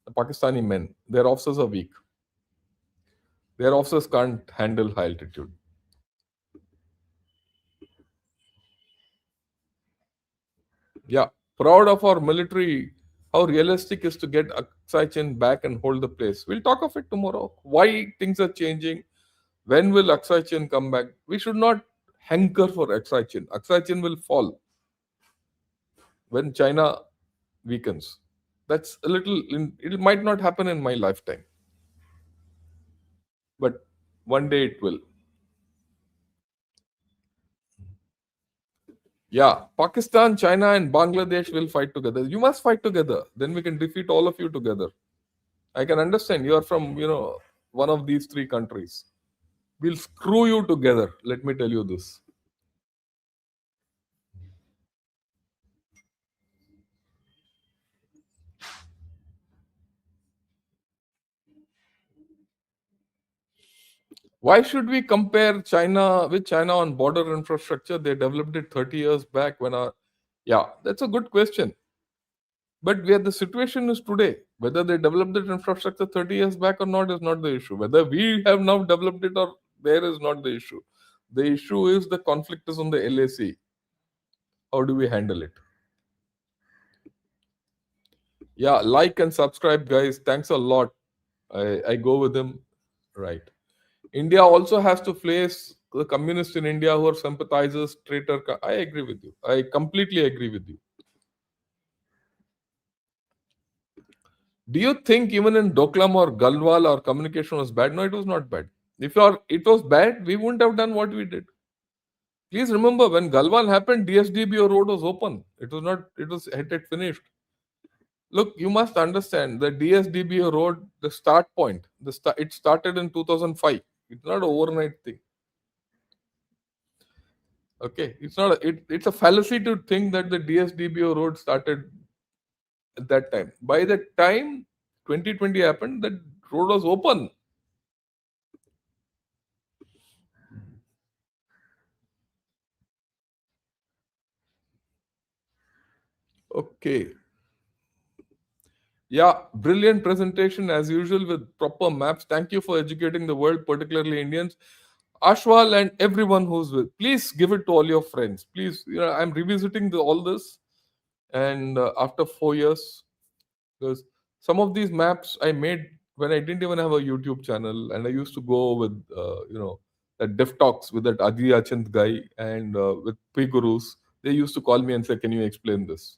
the Pakistani men. Their officers are weak. Their officers can't handle high altitude. Yeah. Proud of our military. How realistic is to get Aksai Chin back and hold the place. We'll talk of it tomorrow. Why things are changing. When will Aksai Chin come back? We should not hanker for Aksai Chin. Aksai Chin will fall when China weakens. That's a little, it might not happen in my lifetime, but one day it will. Yeah, Pakistan, China, and Bangladesh will fight together. You must fight together. Then we can defeat all of you together. I can understand you are from, one of these three countries. We'll screw you together. Let me tell you this. Why should we compare China with China on border infrastructure? They developed it 30 years back when our. Yeah, that's a good question. But where the situation is today, whether they developed that infrastructure 30 years back or not is not the issue. Whether we have now developed it or there is not the issue. The issue is the conflict is on the LAC. How do we handle it? Yeah, like and subscribe, guys. Thanks a lot. I go with him. Right. India also has to face the communists in India who are sympathizers, traitor. I agree with you. I completely agree with you. Do you think even in Doklam or Galwal our communication was bad? No, it was not bad. If it was bad, we wouldn't have done what we did. Please remember when Galwan happened, DSDBO road was open. It was not. It had finished. Look, you must understand the DSDBO road, the start point. It started in 2005. It's not an overnight thing. Okay, it's not. It's a fallacy to think that the DSDBO road started at that time. By the time 2020 happened, that road was open. Okay. Yeah, brilliant presentation as usual with proper maps. Thank you for educating the world, particularly Indians. Ashwal and everyone who's with, please give it to all your friends. Please, I'm revisiting all this, and after 4 years, because some of these maps I made when I didn't even have a YouTube channel, and I used to go with, that Diff Talks with that Adi Achint guy and with P Gurus. They used to call me and say, "Can you explain this?"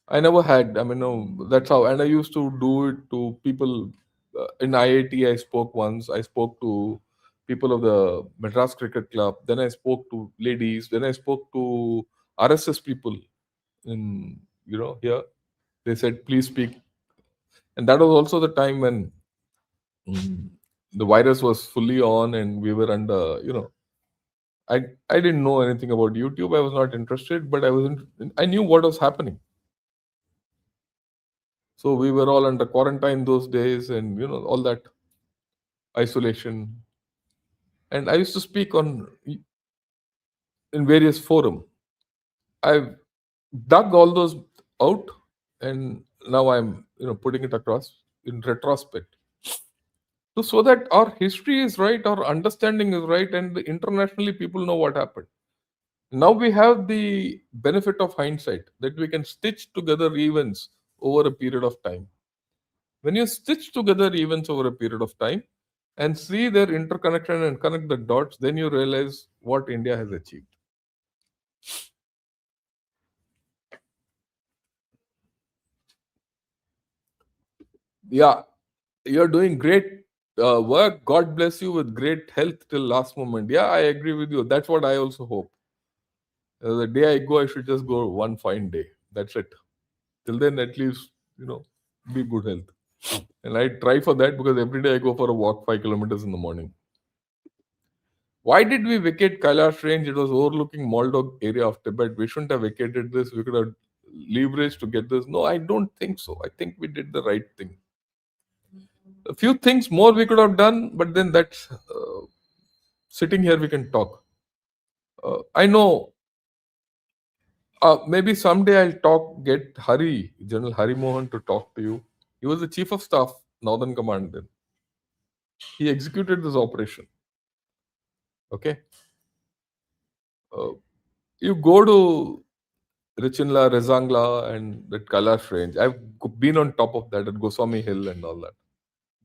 I never had. I mean, no, that's how. And I used to do it to people in IIT. I spoke once. I spoke to people of the Madras Cricket Club. Then I spoke to ladies. Then I spoke to RSS people in here. They said, "Please speak." And that was also the time when mm, the virus was fully on, and we were under. I didn't know anything about YouTube. I was not interested, but I was. I knew what was happening. So we were all under quarantine those days, and all that isolation. And I used to speak on in various forum. I've dug all those out, and now I'm putting it across in retrospect, so that our history is right, our understanding is right, and internationally people know what happened. Now we have the benefit of hindsight that we can stitch together events over a period of time. When you stitch together events over a period of time and see their interconnection and connect the dots, then you realize what India has achieved. Yeah, you're doing great work. God bless you with great health till last moment. Yeah, I agree with you. That's what I also hope. The day I go, I should just go one fine day. That's it. Till then, at least, be good health. And I try for that because every day I go for a walk 5 kilometers in the morning. Why did we vacate Kailash Range? It was overlooking Moldog area of Tibet. We shouldn't have vacated this. We could have leveraged to get this. No, I don't think so. I think we did the right thing. A few things more we could have done, but then that's sitting here we can talk. I know. Maybe someday I'll get General Hari Mohan to talk to you. He was the chief of staff, Northern Command then. He executed this operation. Okay. Uh, you go to Richinla, Rezangla, and that Kailash range. I've been on top of that at Goswami Hill and all that.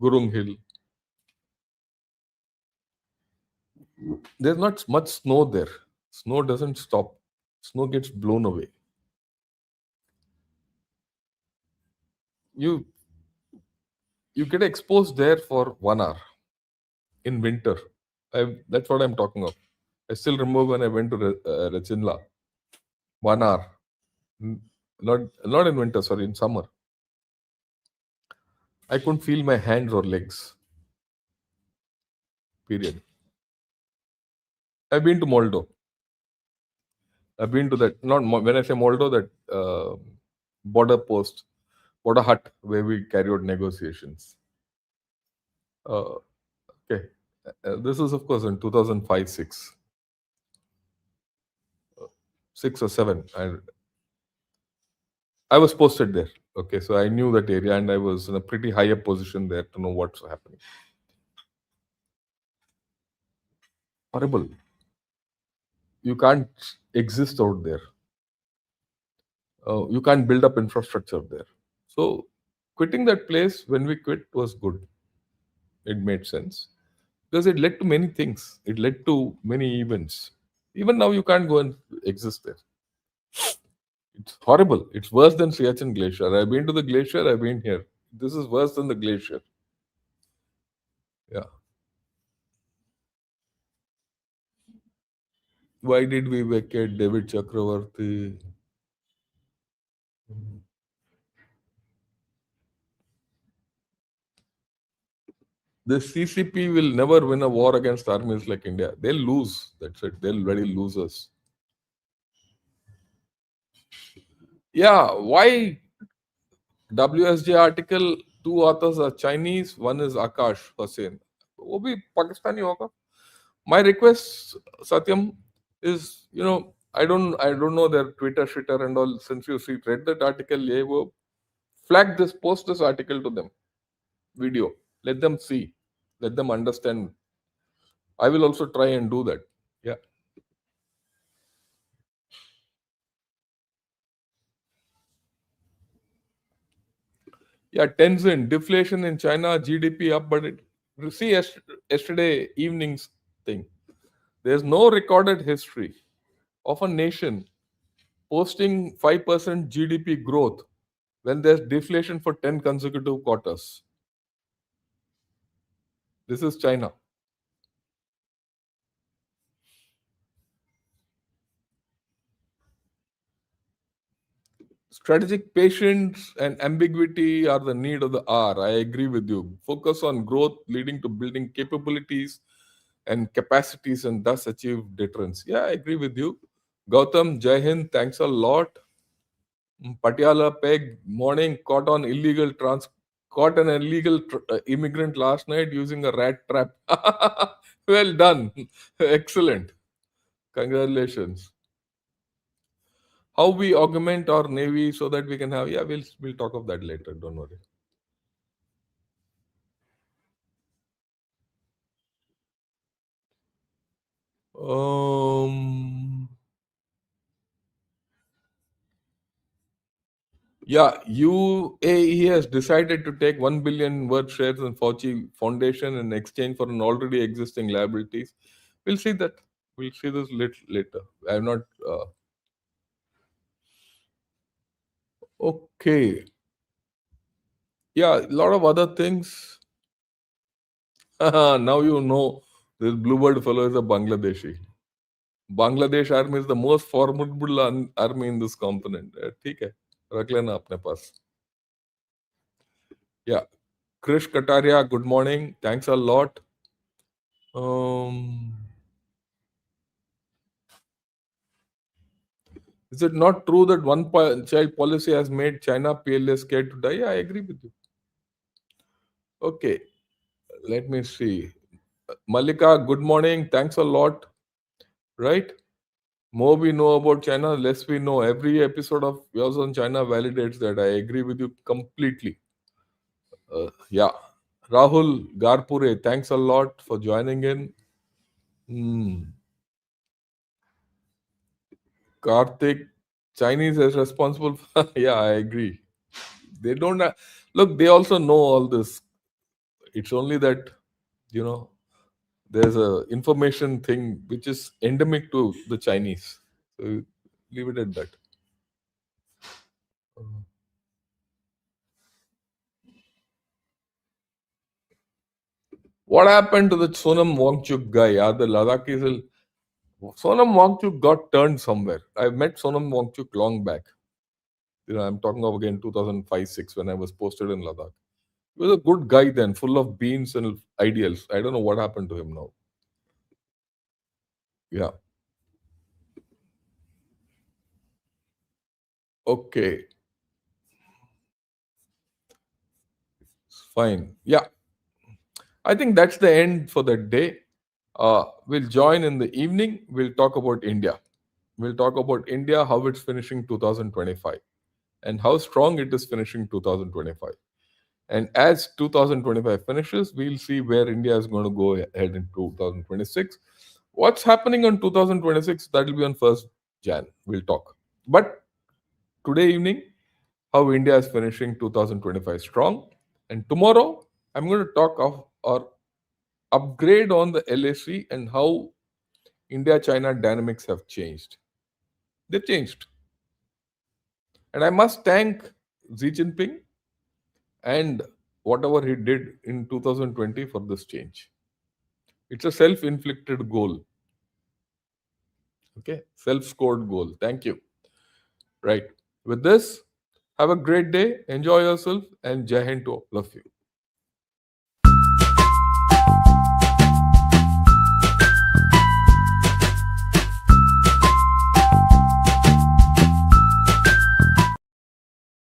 Gurung Hill. There's not much snow there. Snow doesn't stop. Snow gets blown away. You you get exposed there for 1 hour in winter. That's what I'm talking of. I still remember when I went to Rachinla, 1 hour. N- not in winter, sorry, in summer. I couldn't feel my hands or legs. Period. I've been to Moldo. I've been to that. Not when I say Moldo, that border post, border hut where we carried out negotiations. Uh, okay, this is of course in 2005, six or seven. I was posted there. Okay, so I knew that area and I was in a pretty higher position there to know what's happening. Horrible. You can't exist out there. You can't build up infrastructure there. So quitting that place when we quit was good. It made sense because it led to many things. It led to many events. Even now, you can't go and exist there. It's horrible. It's worse than Siachen Glacier. I've been to the glacier. I've been here. This is worse than the glacier. Yeah. Why did we vacate David Chakravarti? The CCP will never win a war against armies like India. They'll lose. That's it. They'll very losers. Yeah. Why WSJ article? Two authors are Chinese. One is Akash Hussain. वो भी पाकिस्तानी होगा. My request, Satyam, is I don't know their Twitter shitter and all. Since you see read that article, ये वो flag this, post this article to them, video. Let them see, let them understand. I will also try and do that. Yeah, yeah. Tenzin, deflation in China, GDP up, but see yesterday evening's thing. There's no recorded history of a nation posting 5% GDP growth when there's deflation for 10 consecutive quarters. This is China. Strategic patience and ambiguity are the need of the hour. I agree with you. Focus on growth leading to building capabilities and capacities and thus achieve deterrence. Yeah, I agree with you. Gautam, Jai Hind, thanks a lot. Patiala Peg, morning, caught an illegal immigrant last night using a rat trap. Well done. Excellent. Congratulations. How we augment our navy so that we can have, yeah, we'll talk of that later, don't worry. um yeah, UAE has decided to take 1 billion worth shares in Fauci Foundation in exchange for an already existing liabilities. We'll see that. We'll see this later. I'm not okay. Yeah, a lot of other things. Now you know this bluebird fellow is a Bangladeshi. Bangladesh army is the most formidable army in this component. ठीक है, रख लेना अपने पास. Yeah, Krish Kataria, good morning. Thanks a lot. Um, is it not true that one child policy has made China PLA scared to die? Yeah, I agree with you. Okay, let me see. Malika, good morning. Thanks a lot. Right? More we know about China, less we know. Every episode of yours on China validates that. I agree with you completely. Yeah. Rahul Garpure, thanks a lot for joining in. Hmm. Karthik, Chinese is responsible. Yeah, I agree. They don't look. They also know all this. It's only that you know there's a information thing which is endemic to the Chinese. So leave it at that. What happened to the Sonam Wangchuk guy? Are the Ladakis? Sonam Wangchuk got turned somewhere. I met Sonam Wangchuk long back. I'm talking of again 2005-6 when I was posted in Ladakh. He was a good guy then, full of beans and ideals. I don't know what happened to him now. Yeah. Okay. Fine. Yeah. I think that's the end for the day. We'll join in the evening. We'll talk about India. We'll talk about India, how it's finishing 2025 and how strong it is finishing 2025. And as 2025 finishes, we'll see where India is going to go ahead in 2026. What's happening on 2026? That will be on 1st Jan. We'll talk. But today evening, how India is finishing 2025 strong. And tomorrow, I'm going to talk of or upgrade on the LAC and how India China dynamics have changed. They've changed. And I must thank Xi Jinping and whatever he did in 2020 for this change. It's a self inflicted goal. Okay. Self scored goal. Thank you. Right. With this, have a great day. Enjoy yourself and Jai Hind to all of you.